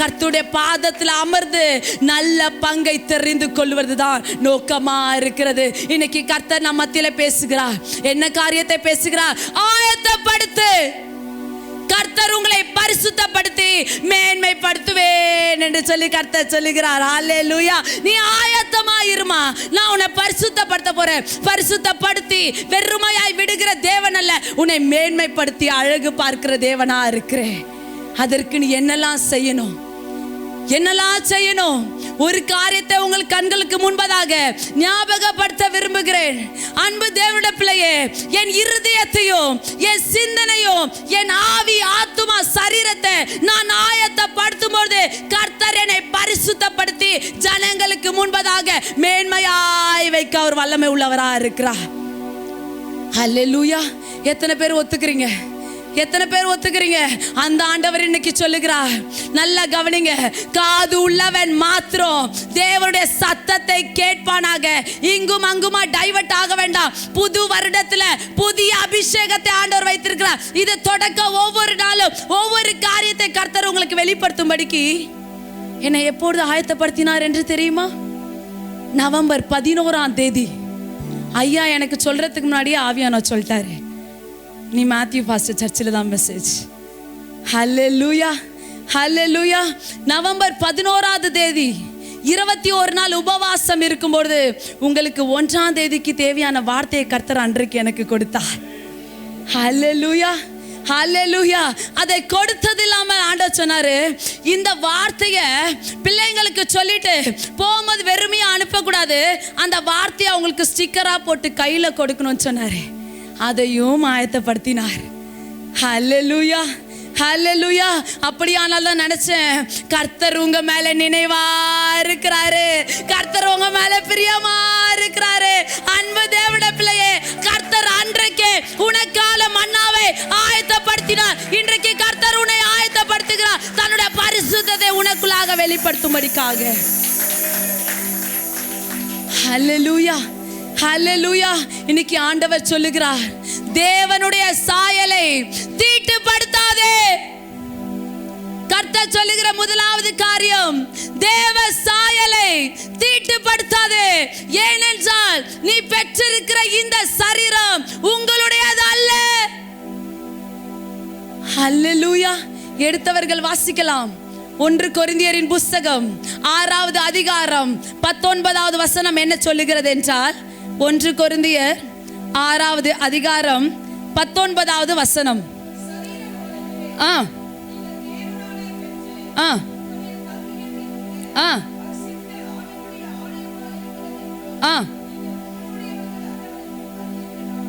கர்த்தருடைய பாதத்தில் அமர்ந்து நல்ல பங்கை தெரிந்து கொள்வதுதான் நோக்கமா இருக்கிறது. இன்னைக்கு கர்த்தர் நம்ம மத்தியில பேசுகிறார். என்ன காரியத்தை பேசுகிறார்? ஆயத்தப்படுத்து. கர்த்தர் உங்களை பரிசுத்தப்படுத்தி மேன்மைப்படுத்துவேன் என்று சொல்லி கர்த்தர் சொல்லுகிறார். ஹல்லேலூயா. நீ ஆயத்தமா இருமா, நான் உன்னை பரிசுத்தப்படுத்த போறேன். பரிசுத்தப்படுத்தி வெறுமையாய் விடுகிற தேவன் அல்ல, உன்னை மேன்மைப்படுத்தி அழகு பார்க்கிற தேவனா இருக்கிறேன். அதற்கு நீ என்னெல்லாம் செய்யணும், என்னெல்லாம் செய்யணும்? ஒரு காரியத்தை உங்கள் கண்களுக்கு முன்பதாக ஞாபகப்படுத்த விரும்புகிறேன். அன்பு தேவனுடைய பிள்ளையே, என் இருதயத்தையும் என் சிந்தனையும் என் ஆவி ஆத்துமா சரீரத்தை நான் ஆயத்தப்படுத்தும் போது கர்த்தர் என்னை பரிசுத்தப்படுத்தி ஜனங்களுக்கு முன்பதாக மேன்மையாய் வைக்க அவர் வல்லமை உள்ளவரா இருக்கிறார். ஹல்லேலூயா. எத்தனை பேர் ஒத்துக்கிறீங்க? எத்தனை பேர் ஒத்துக்கிறீங்க? அந்த ஆண்டவர் இன்னைக்கு சொல்லுகிறார், நல்லா கவனிங்க, காது உள்ளவன் மாத்திரம் தேவனுடைய சத்தத்தை கேட்பானாக. இங்கும் அங்குமா டைவர்ட் ஆக வேண்டாம். புது வருடத்துல புதிய அபிஷேகத்தை ஆண்டவர் வைத்திருக்கிறார். இதை தொடக்க ஒவ்வொரு நாளும் ஒவ்வொரு காரியத்தை கர்த்தர் உங்களுக்கு வெளிப்படுத்தும்படிக்கு என்னை எப்பொழுது ஆயத்தப்படுத்தினார் என்று தெரியுமா? நவம்பர் 11ஆம் தேதி ஐயா எனக்கு சொல்றதுக்கு முன்னாடியே ஆவியானவர் சொல்லிட்டாரு, நீ மேத்யூ பாஸ்டர் சர்ச்சில் தான் மெசேஜ். ஹல்லேலூயா, ஹல்லேலூயா. நவம்பர் 11ஆம் தேதி 21 நாள் உபவாசம் இருக்கும்பொழுது உங்களுக்கு 1ஆம் தேதிக்கு தேவையான வார்த்தையை கர்த்தர் அன்றைக்கு எனக்கு கொடுத்தார். ஹல்லேலூயா, ஹல்லேலூயா. அதை கொடுத்தது இல்லாம ஆண்டவர் சொன்னாரு, இந்த வார்த்தையை பிள்ளைங்களுக்கு சொல்லிட்டு போகும்போது வெறுமையா அனுப்பக்கூடாது, அந்த வார்த்தையை அவங்களுக்கு ஸ்டிக்கரா போட்டு கையில கொடுக்கணும்னு சொன்னாரு. அதையும் ஆயத்தப்படுத்தினார். ஹல்லேலூயா, ஹல்லேலூயா. அப்படியானால் தான் நினைச்சேன், கர்த்தர் உங்க மேல நினைவா இருக்கிறாரு, கர்த்தர் உங்க மேல பிரியமா இருக்கிறாரு. அன்பு தேவனுடைய பிள்ளையே, கர்த்தர் அன்றைக்கு உனக்கால மன்னாவை ஆயத்தப்படுத்தினார். இன்றைக்கு கர்த்தர் உன்னை ஆயத்தப்படுத்துகிறார், தன்னுடைய பரிசுத்தத்தை உனக்குள்ளாக வெளிப்படுத்தும்படிக்காக. ஹல்லேலூயா, ஹல்லேலூயா. இன்னைக்கு ஆண்டவர் சொல்லுகிறார், தேவனுடைய சாயலை தீட்டுப்படுத்தாதே. கர்த்தர் சொல்லுகிற முதலாவது காரியம், தேவ சாயலை தீட்டுப்படுத்தாதே. ஏனென்றால் நீ பெற்றிருக்கிற இந்த சரீரம் உங்களுடையது அல்ல. ஹல்லேலூயா. எடுத்தவர்கள் வாசிக்கலாம். 1 கொரிந்தியரின் புஸ்தகம் 6வது அதிகாரம் 19வது வசனம் என்ன சொல்லுகிறது என்றால், 1 கொரிந்தியர் 6வது அதிகாரம் 19வது வசனம்.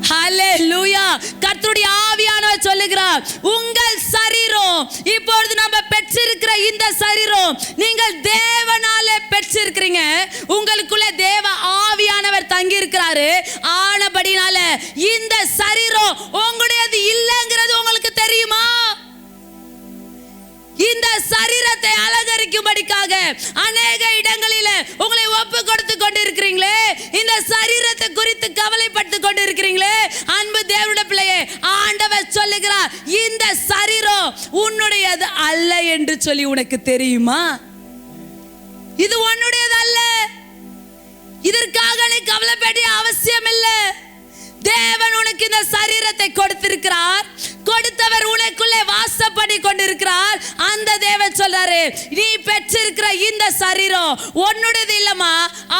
ஹல்லேலூயா. கர்த்தருடைய ஆவியானவர் சொல்லுகிறார், உங்கள் சரீரம், இப்பொழுது நம்ம பெற்றிருக்கிற இந்த சரீரம் நீங்கள் தேவனாலே பெற்றிருக்கிறீங்க. உங்களுக்குள்ள தேவ ஆவியானவர் தங்கி இருக்கிறாரு. ஆனபடினால இந்த சரீரம் உங்களுடையது இல்லைங்கிறது உங்களுக்கு தெரியுமா? இந்த சரீரத்தை அலங்கரிக்கும்படிக்காக அநேக இடங்களில் உங்களை ஒப்பு கொடுத்து கொண்டிருக்கிறீங்களே, இந்த சரீரத்தை குறித்து கவலைப்பட்டு கொண்டிருக்கிறீங்களே. அன்பு தேவனுடைய பிள்ளையே, ஆண்டவர் சொல்லுகிறார், இந்த சரீரம் உன்னுடையது அல்ல என்று சொல்லி உனக்கு தெரியுமா? இது உன்னுடையது அல்ல. இதற்காக நீ கவலைப்பட அவசியம் இல்லை. தேவன் உனக்கு இந்த சரீரத்தை கொடுத்திருக்கிறார். கொடுத்தவர் உனக்குள்ளே வாசம் பண்ணி கொண்டிருக்கிறார். அந்த தேவன் சொல்றாரு, நீ பெற்றிருக்கிற இந்த சரீரம் உன்னுடையது இல்லமா.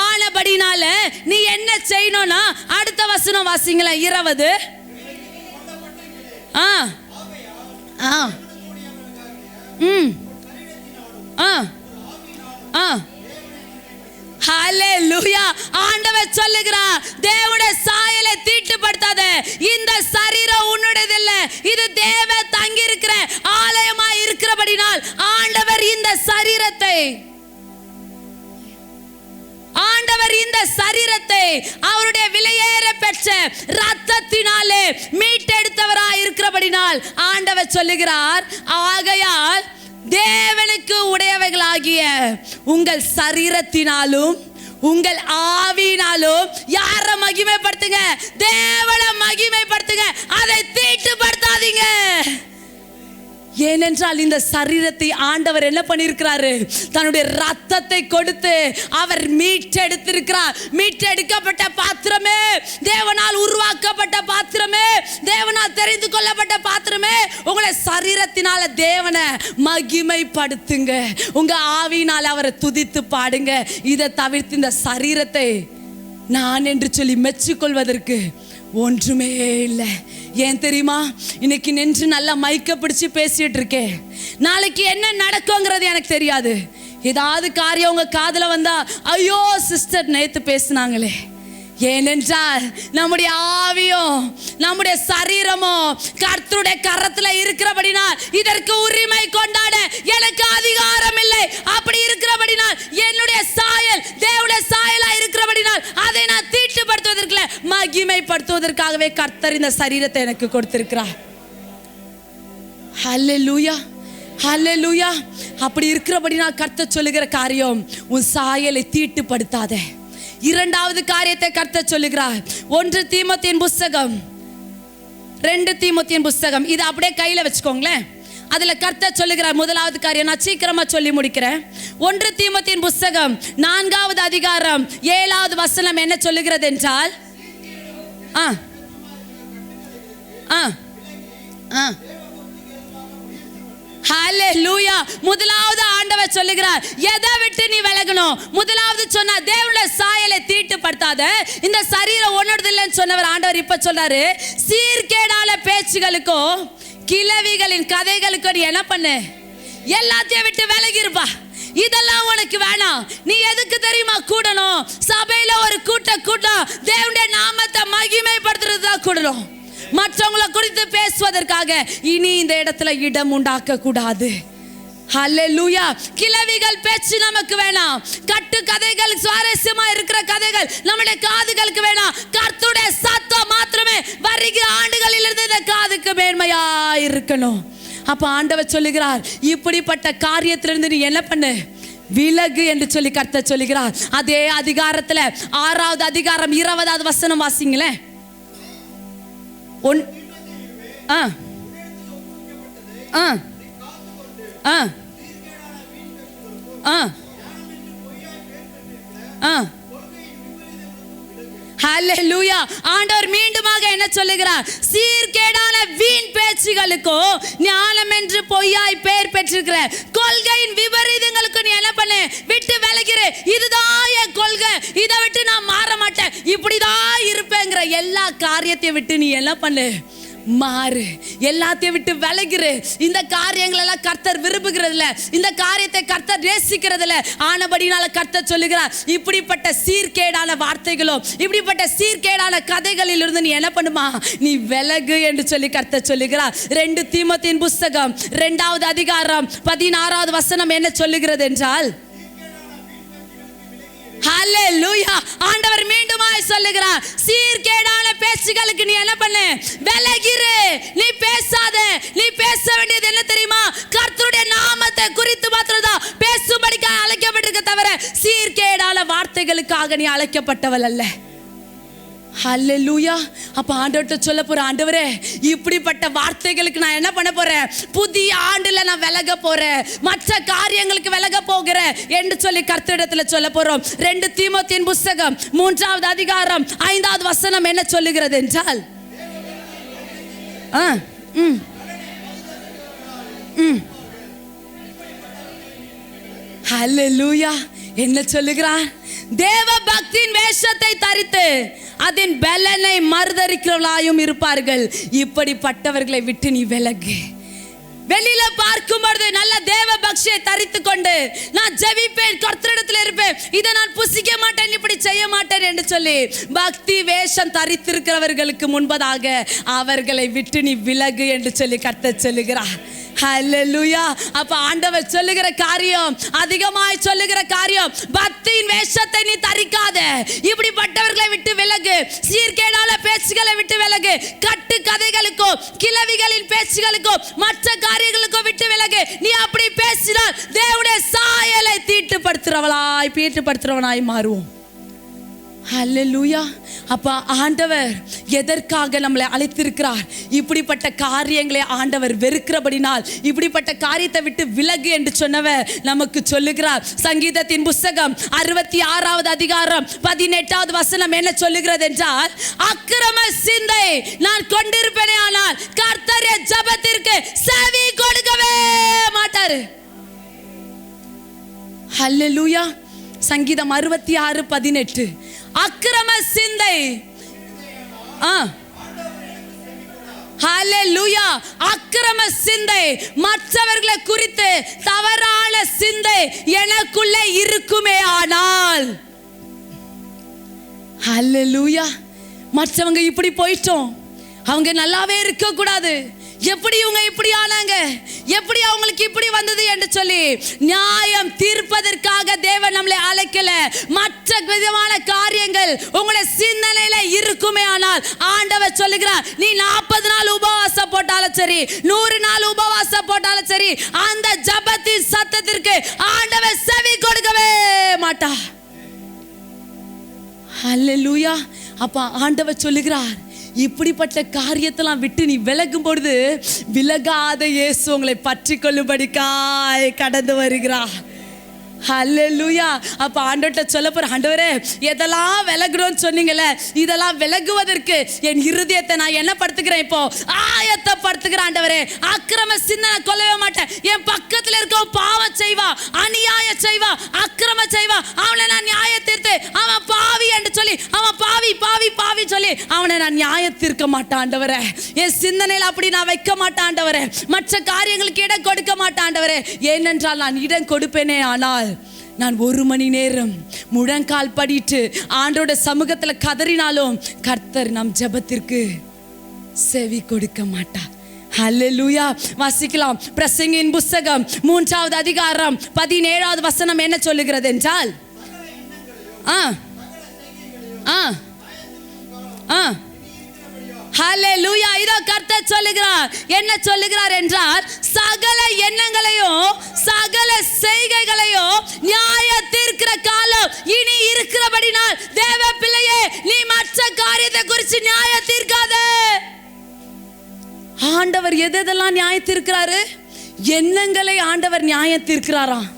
ஆனபடினால நீ என்ன செய்யணும்னா, அடுத்த வசனம் வாசிங்களா, 20. ஹல்லேலூயா. ஆண்டவர் சொல்லுகிறார், தேவனுடைய சாயலை தீட்டுப்படுத்தாத. இந்த சரீரம் உன்னுடையது இல்ல, இது தேவ தங்கி இருக்கிற ஆலயமா இருக்கிறபடினால் ஆண்டவர் இந்த சரீரத்தை அவருடைய விலையேற பெற்ற இரத்தத்தினாலே மீட்டெடுத்தவராய் இருக்கிறபடினால் ஆண்டவர் சொல்லுகிறார், ஆகையால் தேவனுக்கு உடையவைகளாகிய உங்கள் சரீரத்தினாலும் உங்கள் ஆவியினாலும் யார மகிமைப்படுத்துங்க? தேவனை மகிமைப்படுத்துங்க. அதை தீட்டுப்படுத்தாதீங்க. ஏனென்றால் இந்த சரீரத்தை ஆண்டவர் என்ன பண்ணியிருக்கிறாரு? தன்னுடைய ரத்தத்தை கொடுத்து அவர் மீட்டெடுத்திருக்கிறார். மீட்டெடுக்கப்பட்ட பாத்திரமே, தேவனால் உருவாக்கப்பட்ட பாத்திரமே, தேவனால் தெரிந்து கொள்ளப்பட்ட பாத்திரமே, உங்களை சரீரத்தினால தேவனை மகிமைப்படுத்துங்க. உங்க ஆவியினால் அவரை துதித்து பாடுங்க. இதை தவிர்த்து இந்த சரீரத்தை நான் என்று சொல்லி மெச்சிக்கொள்வதற்கு ஒன்றுமே இல்லை. ஏன் தெரியுமா? இன்னைக்கு நின்று நல்லா மைக்க பிடிச்சு பேசிட்டு இருக்கேன். நாளைக்கு என்ன நடக்குங்கிறது எனக்கு தெரியாது. ஏதாவது காரியம் உங்க காதுல வந்தா, ஐயோ சிஸ்டர் நேத்து பேசினாங்களே. ஏனென்றால் நம்முடைய ஆவியும் நம்முடைய சரீரமும் கர்த்தருடைய கரத்துல இருக்கிறபடினால் இதற்கு உரிமை கொண்டாட எனக்கு அதிகாரம் இல்லை. அப்படி இருக்கிறபடினால் என்னுடைய சாயல் தேவனுடைய சாயலா இருக்கிறபடினால் அதை நான் தீட்டுப்படுத்துவதற்கு மகிமைப்படுத்துவதற்காகவே கர்த்தர் இந்த சரீரத்தை எனக்கு கொடுத்திருக்கிறார். ஹல்லேலூயா, ஹல்லேலூயா. அப்படி இருக்கிறபடி நான் கர்த்தர் சொல்லுகிற காரியம், உன் சாயலை தீட்டுப்படுத்தாத. இரண்டாவது காரியத்தை கர்த்தர் சொல்லுகிறார். 1 தீமோத்தேயின் புஸ்தகம் 2 தீமோத்தேயின் புஸ்தகம், இது அப்படியே கையில வச்சுக்கோங்களேன். அதுல கர்த்தர் சொல்லுகிறார் முதலாவது காரியம். நான் சீக்கிரமா சொல்லி முடிக்கிறேன். 1 தீமோத்தேயின் புஸ்தகம் 4வது அதிகாரம் 7வது வசனம் என்ன சொல்லுகிறது என்றால், ஹல்லேலூயா. முதலாவது ஆண்டவர் சொல்லுகிறார், எதை விட்டு நீ விலகணும்? முதலாவது சொன்னா தேவனுடைய சாயலை தீட்டுப்படுத்தாத. இந்த சரீரம் ஒன்னோடது இல்லைன்னு சொன்னவர் ஆண்டவர் இப்ப சொல்றாரு, சீர்கேடான பேச்சுகளுக்கோ கிழவிகளின் கதைகளுக்கோ நீ என்ன பண்ணு? எல்லாத்தையும் விட்டு விலகி இருப்பா. இதெல்லாம் உனக்கு வேணாம். நீ எதுக்கு தெரியுமா கூடணும்? சபையில ஒரு கூட்டம் தேவனுடைய நாமத்தை மகிமைப்படுத்துறது தான் கூடணும். மற்றவங்களை குறித்து பேசுவதற்காக இனி இந்த இடத்துல இடம் உண்டாக்க கூடாது. ஹல்லேலூயா. கிழவிகள் பேச்சு நமக்கு வேணாம். கட்டு கதைகள், சுவாரஸ்யமா இருக்கிற கதைகள் நம்முடைய காதுகளுக்கு வேணாம். கர்த்தருடைய சத்தம் மாத்திரமே வருகிற ஆண்டுகளில் இருந்து இந்த காதுக்கு மேன்மையா இருக்கணும். அப்ப ஆண்டவர் சொல்லுகிறார், இப்படிப்பட்ட காரியத்திலிருந்து நீ என்ன பண்ணு? விலகு என்று சொல்லி கர்த்தர் சொல்லுகிறார். அதே அதிகாரத்துல 6வது அதிகாரம் 20வது வசனம் வாசிங்களேன். ஹல்லேலூயா. ஆண்டவர் மீண்டுமாக என்ன சொல்லுகிறார்? சீர்கேடான வீண் பேச்சுகளுக்கோ ஞானம் என்று பொய்யாய் பெயர் பெற்றிருக்கிற கொள்கையின் விபரீதங்களுக்கு நீ என்ன பண்ணு? விட்டு விலகிரு. இதுதான் என் கொள்கை, இதை விட்டு நான் மாற மாட்டேன், இப்படிதான் இருப்பேங்கிற எல்லா காரியத்தையும் விட்டு நீ என்ன பண்ணு? மாறு. எல்லாத்தையும் விட்டு விலகிரு. இந்த காரியங்கள் எல்லாம் கர்த்தர் விரும்புகிறது இல்ல. இந்த காரியத்தை கர்த்தர் நேசிக்கிறது இல்ல. ஆனபடினால கர்த்தர் சொல்லுகிறார், இப்படிப்பட்ட சீர்கேடான வார்த்தைகளோ இப்படிப்பட்ட சீர்கேடான கதைகளில் இருந்து நீ என்ன பண்ணுமா? நீ விலகு என்று சொல்லி கர்த்தர் சொல்லுகிறார். 2 தீமோத்தேயின் புஸ்தகம் 2வது அதிகாரம் 16வது வசனம் என்ன சொல்லுகிறது என்றால், ஹல்லேலூயா. ஆண்டவர் மீண்டுமாய் சொல்லுகிறார், சீர்கேடான பேச்சுகளுக்கு நீ என்ன பண்ணு? விலகிரு. நீ பேசாத. நீ பேச வேண்டியது என்ன தெரியுமா? கர்த்தருடைய நாமத்தை குறித்து மாத்திரம் தான் பேசும்படிக்காக அழைக்கப்பட்டிருக்க தவிர சீர்கேடான வார்த்தைகளுக்காக நீ அழைக்கப்பட்டவள் அல்ல. ஹல்லேலூயா. அப்ப ஆண்டவர்கிட்ட சொல்ல போற, ஆண்டவரே இப்படிப்பட்ட வார்த்தைகளுக்கு நான் என்ன பண்ண போறேன்? புதிய ஆண்டுல நான் விலக போறேன், மற்ற காரியங்களுக்கு விலக போகிறேன் என்று சொல்லி கர்த்தரிடத்துல சொல்ல போறோம். 2 தீமோத்தேயின் புஸ்தகம் 3வது அதிகாரம் 5வது வசனம் என்ன சொல்லுகிறது என்றால், ஹல்லேலூயா. என்ன சொல்லுகிறார்? தேவ பக்தியின் வேஷத்தை தரித்து அதன் பலனை மறுதரிக்கிறவர்களாயும் இருப்பார்கள். இப்படிப்பட்டவர்களை விட்டு நீ விலகு. வெளியில பார்க்கும் பொழுது நல்ல தேவ பக்தியை தரித்து கொண்டு நான் ஜெபிப்பேன், கர்த்தரிடத்தில் இருப்பேன், இதை நான் புசிக்க மாட்டேன், இப்படி செய்ய மாட்டேன் என்று சொல்லி பக்தி வேஷம் தரித்திருக்கிறவர்களுக்கு முன்பதாக அவர்களை விட்டு நீ விலகு என்று சொல்லி கர்த்தர் சொல்லுகிறார். ஹல்லேலூயா. அப்ப ஆண்டவர் சொல்லுகிற காரியம், அதிகமாய் சொல்லுகிற காரியம், பக்தியின் வேஷத்தை நீ தரிக்காத. இப்படிப்பட்டவர்களை விட்டு விலகு. சீர்கேடான பேச்சுகளை விட்டு விலகு. கட்டு கதைகளுக்கோ கிழவிகளின் பேச்சுகளுக்கோ மற்ற காரியங்களுக்கோ விட்டு விலகு. நீ அப்படி பேசினால் தேவனுடைய சாயலை தீட்டுப்படுத்துறவனாய் மாறுவோம். ஹல்லேலூயா. அப்ப ஆண்டவர் எதற்காக நம்மளை அழைத்திருக்கிறார்? இப்படிப்பட்ட காரியங்களை ஆண்டவர் வெறுக்கிறபடினால் இப்படிப்பட்ட காரியத்தை விட்டு விலகு என்று சொன்னவர் நமக்கு சொல்லுகிறார். சங்கீதத்தின் புஸ்தகம் 66வது அதிகாரம் 18வது வசனம் என்ன சொல்லுகிறது என்றால், அக்கிரம சிந்தை நான் கொண்டிருப்பேனே ஆனால் கர்த்தர் என் ஜெபத்திற்கு செவி கொடுக்கவே மாட்டார். ஹல்லேலூயா. சங்கீதம் 66:18. அக்கிரம சிந்தை, ஹல்லேலூயா, அக்கிரம சிந்தை, மற்றவர்களை குறித்து தவறான சிந்தை எனக்குள்ளே இருக்குமே ஆனால், ஹல்லேலூயா, மற்றவங்க இப்படி போயிட்டோம், அவங்க நல்லாவே இருக்க கூடாது, எப்படி இவங்க இப்படி ஆனாங்க, எப்படி அவங்களுக்கு இப்படி வந்தது என்று சொல்லி நியாயம் தீர்ப்பதற்காக தேவன் நம்மளை அழைக்கல. மற்ற விதமான காரியங்கள் உங்களுடைய சிந்தனையில இருக்குமே ஆனால் ஆண்டவர் சொல்லுகிறார், நீ 40 நாள் உபவாசம் போட்டாலும் சரி, 100 நாள் உபவாசம் போட்டாலும் சரி, அந்த ஜெபத்தின் சத்தத்திற்கு ஆண்டவர் செவி கொடுக்கவே மாட்டார். ஹல்லேலூயா. அப்ப ஆண்டவர் சொல்லுகிறார், இப்படிப்பட்ட காரியத்தெல்லாம் விட்டு நீ விலகும் பொழுது விலகாத இயேசு உங்களை பற்றி கொள்ளும்படிக்காய் கடந்து வருகிறார். ஹல்லேலூயா. அப்ப ஆண்டவர்ட்ட சொல்ல போற, ஆண்டவரே எதெல்லாம் விலகணும்னு சொன்னீங்கல்ல, இதெல்லாம் விலகுவதற்கு என் இருதயத்தை நான் என்ன படுத்துக்கிறேன், இப்போ ஆயத்தப்படுத்துகிறேன். ஆண்டவரே, அக்கிரம சிந்தனை கொள்ளவே மாட்டேன். என் பக்கத்தில் இருக்க பாவம் செய்வா, அநியாய செய்வா, அக்கிரம செய்வா, அவனை நான் நியாய தீர்த்து அவன் பாவி என்று சொல்லி, அவன் பாவி பாவி பாவி சொல்லி அவனை நான் நியாய தீர்க்க மாட்டேன். ஆண்டவரே, என் சிந்தனையில் அப்படி நான் வைக்க மாட்டேன். ஆண்டவரே, மற்ற காரியங்களுக்கு இடம் கொடுக்க மாட்டேன். ஆண்டவரே, ஏனென்றால் நான் இடம் கொடுப்பேனே ஆனால் நான் 1 மணி நேரம் முழங்கால் படிட்டு ஆண்டோட சமூகத்தில் கதறினாலும் கர்த்தர் நம் ஜெபத்திற்கு செவி கொடுக்க மாட்டார். ஹல்லேலூயா. வாசிக்கலாம். பிரசங்கியின் புத்தகம் 3வது அதிகாரம் 17வது வசனம் என்ன சொல்லுகிறது என்றால், ஹல்லேலூயா. இதோ கர்த்தர் சொல்லுகிறார், என்ன சொல்லுகிறார் என்றால், சகல எண்ணங்களையும் சகல செய்கைகளையும் நியாய தீர்க்கிற காலம் இனி இருக்கிறபடினால் தேவ பிள்ளையே, நீ மற்ற காரியத்தை குறித்து நியாய தீர்க்காதே. ஆண்டவர் எதெல்லாம் நியாய தீர்க்கிறாரு? எண்ணங்களை ஆண்டவர் நியாய தீர்க்கிறாராம்,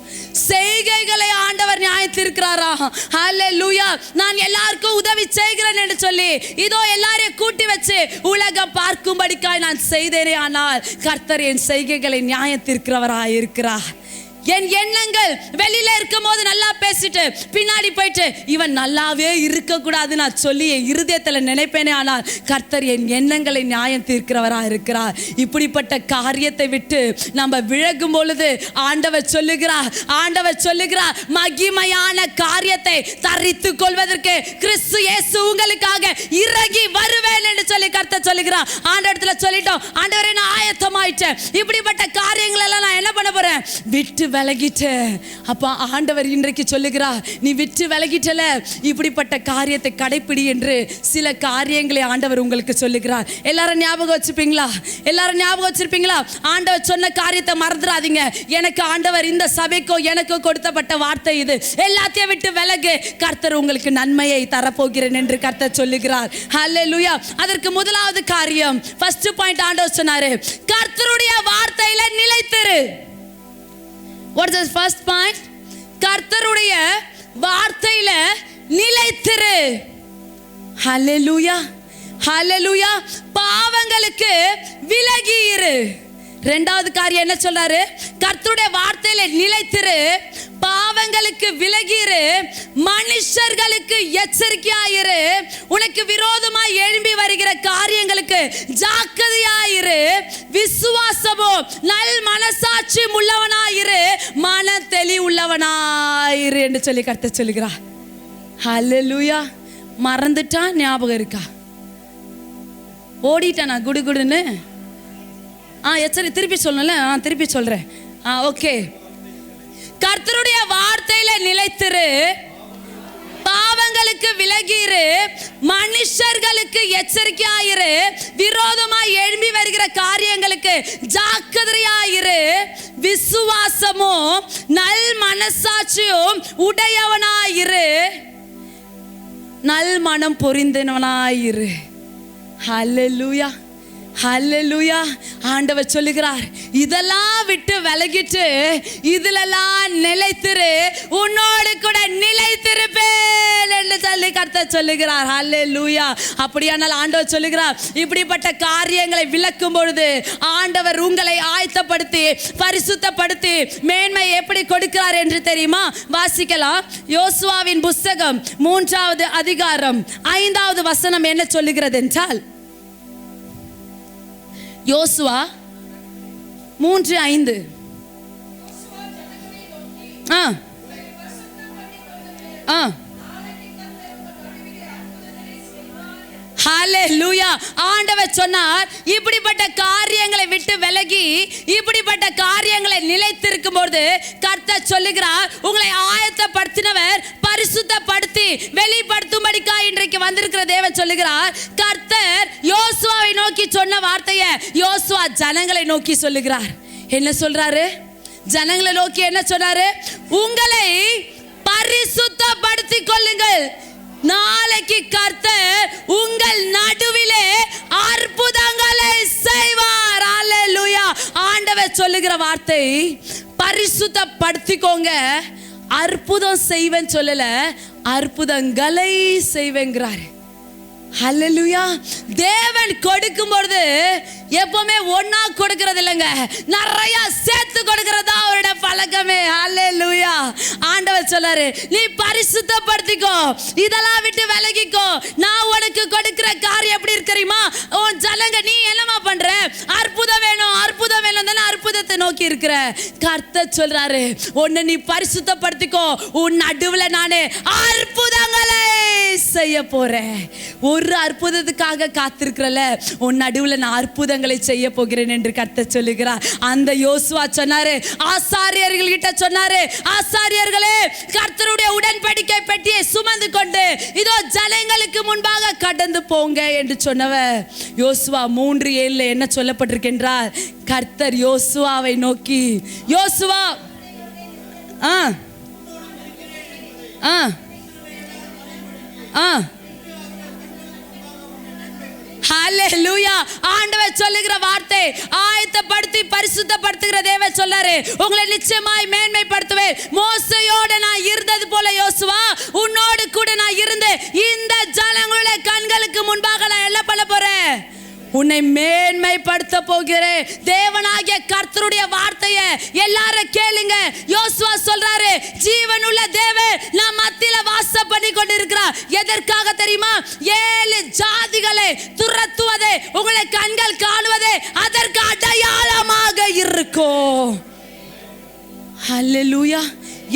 செய்கைகளை ஆண்டவர் நியாயத்திருக்கிறாரா. ஹல்லேலூயா. நான் எல்லாருக்கும் உதவி செய்கிறேன் என்று சொல்லி இதோ எல்லாரையும் கூட்டி வச்சு உலகம் பார்க்கும்படிக்காய் நான் செய்தேனே ஆனால் கர்த்தர் என் செய்கைகளை நியாயத்திருக்கிறவராய் இருக்கிறார். என் எண்ணங்கள் வெளியில இருக்கும் போது நல்லா பேசிட்டு பின்னாடி போயிட்டு இவன் நல்லாவே இருக்கக்கூடாது நான் சொல்லி என் இருதயத்தில் நினைப்பேனே ஆனால் கர்த்தர் என் எண்ணங்களை நியாயம் தீர்க்கிறவரா இருக்கிறார். இப்படிப்பட்ட காரியத்தை விட்டு நம்ம விலகும் பொழுது ஆண்டவர் சொல்லுகிறார் மகிமையான காரியத்தை தரித்து கொள்வதற்கு கிறிஸ்து இயேசு உங்களுக்காக இறங்கி வருவேன் என்று சொல்லி கர்த்தர் சொல்லுகிறார். ஆண்டவரத்துல சொல்லிட்டோம், ஆண்டவரே நான் ஆயத்தமாயிட்டேன், இப்படிப்பட்ட காரியங்கள் எல்லாம் நான் என்ன பண்ண போறேன், விட்டு விலகிட்ட. அப்ப ஆண்டவர் இன்றைக்கு சொல்லுகிறார், நீ விட்டு விலகிட்டல, இப்படிப்பட்ட காரியத்தை கடைப்பிடி என்று சில காரியங்களை ஆண்டவர் உங்களுக்கு சொல்லுகிறார். எல்லாரும் ஞாபகம் வச்சிருப்பீங்களா? ஆண்டவர் சொன்ன காரியத்தை மறந்துடாதீங்க. எனக்கு ஆண்டவர் இந்த சபைக்கோ எனக்கு கொடுத்தப்பட்ட வார்த்தை இது, எல்லாத்தையும் விட்டு விலகு, கர்த்தர் உங்களுக்கு நன்மையை தரப்போகிறேன் என்று கர்த்தர் சொல்லுகிறார். ஹல்லேலூயா. அதற்கு முதலாவது காரியம், ஃபர்ஸ்ட் பாயிண்ட் ஆண்டவர் சொன்னாரு, கர்த்தருடைய வார்த்தையில நிலைத்திரு. What is the first point? கர்த்தருடைய வார்த்தையில நிலைத்திரு. ஹல்லேலூயா. ஹல்லேலூயா. பாவங்களுக்கு விலகி இரு. இரண்டாவது காரியம் என்ன சொல்றாரு? கர்த்தருடைய வார்த்தையில நிலைத்திரு, பாவங்களுக்கு விலகிரு, மனுஷர்களுக்கு எச்சரிக்கையாயிரு, உனக்கு விரோதமாய் எழும்பி வருகிற காரியங்களுக்கு ஜாக்கிரதையாயிரு, விசுவாசமும் நல் மனசாட்சியும் உள்ளவனாயிரு, மன தெளிவுள்ளவனாயிரு என்று சொல்லி கர்த்தர் சொல்லுகிறார். ஹல்லேலூயா. மறந்துட்டா ஞாபகம் இருக்கா? ஓடிட்டானா குடுகுடுன்னு? எச்சரி திருப்பி சொல்லல, திருப்பி சொல்றேன். ஓகே. கர்த்தருடைய வார்த்தையில நிலைத்திரு, பாவங்களுக்கு விலகிரு, மனுஷர்களுக்கு எச்சரிக்கையாயிரு, விரோதமாய் எழும்பி வருகிற காரியங்களுக்கு ஜாக்கிரதையாயிரு, விசுவாசமும் நல் மனசாட்சியும் உடையவனாயிரு, நல் மனம் பொரிந்தவனாயிரு. ஹல்லேலூயா. ஹல்லேலூயா. ஆண்டவர் சொல்லுகிறார், இதெல்லாம் விட்டு விலகிட்டு இதிலெல்லாம் நிலைத்திரு, உன்னோடு கூட நிலைத்திருப்பேன் என்று சொல்லி கர்த்தர் சொல்லுகிறார். ஹல்லேலூயா. அப்படியானால் ஆண்டவர் சொல்லுகிறார், இப்படிப்பட்ட காரியங்களை விலக்கும் பொழுது ஆண்டவர் உங்களை ஆயத்தப்படுத்தி பரிசுத்தப்படுத்தி மேன்மை எப்படி கொடுக்கிறார் என்று தெரியுமா? வாசிக்கலாம். யோசுவாவின் புத்தகம் 3வது அதிகாரம் 5வது வசனம் என்ன சொல்லுகிறது என்றால், யோசுவா 3:5. ஹல்லேலூயா. ஆண்டவர் சொன்னார், இப்படிப்பட்ட காரியங்களை விட்டு விலகி இப்படிப்பட்ட காரியங்களை நிலைத்திருக்கும் போது கர்த்தர் சொல்லுகிறார், உங்களை ஆயத்தப்படுத்தினவர் பரிசுத்தப்படுத்தி வெளிப்படுத்தும்படிக்கா இன்றைக்கு வந்திருக்கிற தேவன் சொல்லுகிறார். கர்த்தர் யோசுவாவை நோக்கி சொன்ன வார்த்தையை யோசுவா ஜனங்களை நோக்கி சொல்லுகிறார். என்ன சொல்றாரு? ஜனங்களை நோக்கி என்ன சொன்னாரு? உங்களை பரிசுத்தப்படுத்திக் கொள்ளுங்கள், நாளைக்கு கர்த்தர் உங்கள் நடுவிலே அற்புதங்களை செய்வார். அல்லேலூயா. ஆண்டவர் சொல்லுகிற வார்த்தை பரிசுத்தப்படுத்திக்கோங்க, அற்புதம் செய்வேன் சொல்லல, அற்புதங்களை செய்வேங்கிறார். ஹல்லேலூயா. தேவன் கொடுக்கும் பொழுது எப்பவுமே ஒன்னா கொடுக்கிறது இல்லைங்க, நிறைய சேர்த்து கொடுக்கிறதா அவருடைய பழக்கமே. ஹல்லேலூயா. ஆண்டவர் சொல்லாரு, நீ பரிசுத்தப்படுத்திக்கோ, இதெல்லாம் விட்டு விலகிக்கோ, நான் உனக்கு கொடுக்கிற காரியம் எப்படி இருக்கிறீமா? உன் ஜனங்க நீ என்னமா பண்ற? அற்புதம் வேணும், அற்புதம் வேணும் தானே அற்புதத்தை நோக்கி இருக்கிற. கர்த்தர் சொல்றாரு, உன்னை நீ பரிசுத்தப்படுத்திக்கோ, உன் நடுவுல நானே அற்புதங்களை செய்ய போறேன். ஒரு அற்புதத்துக்காக காத்திருக்கிறல, உன் நடுவுல நான் அற்புதங்களை செய்ய போகிறேன் என்று கர்த்தர் சொல்லுகிறார். அந்த யோசுவா சொன்னாரு, ஆசாரியர்கள் கிட்ட சொன்னாரு, ஆசாரியர்களே, கர்த்தருடைய உடன்படிக்கை பெட்டியை சுமந்து கொண்டு இதோ ஜனங்களுக்கு முன்பாக கடந்து போங்க என்று சொன்னவர். யோசுவா 3:7 என்ன சொல்லப்பட்டிருக்கின்றார்? கர்த்தர் யோசுவாவை நோக்கி, யோசுவா ஹல்லேலூயா. ஆண்டவர் சொல்லுகிற வார்த்தை, ஆயத்தப்படுத்தி பரிசுத்தப்படுத்துகிற தேவன் சொல்லாரு, உங்களை நிச்சயமாய் மேன்மைப்படுத்துவேன். மோசையோடு நான் இருந்தது போல யோசுவா, உன்னோடு கூட நான் இருந்து இந்த ஜனங்களுடைய கண்களுக்கு முன்பாக நான் என்ன பண்ண போறேன்? உன்னை மேன்மைப்படுத்த போகிறேன். தேவனாகிய கர்த்தருடைய வார்த்தையை எல்லாரும் கேளுங்க. யோசுவா சொல்றாரு, ஜீவனுள்ள தேவன் நம் மத்தியில வாசம் பண்ணி கொண்டிருக்கிறார். எதற்காக தெரியுமா? 7 ஜாதிகளை துரத்துவதே, உங்களை கண்கள் காணுவதே அதற்கு அடையாளமாக இருக்கும். ஹல்லேலூயா.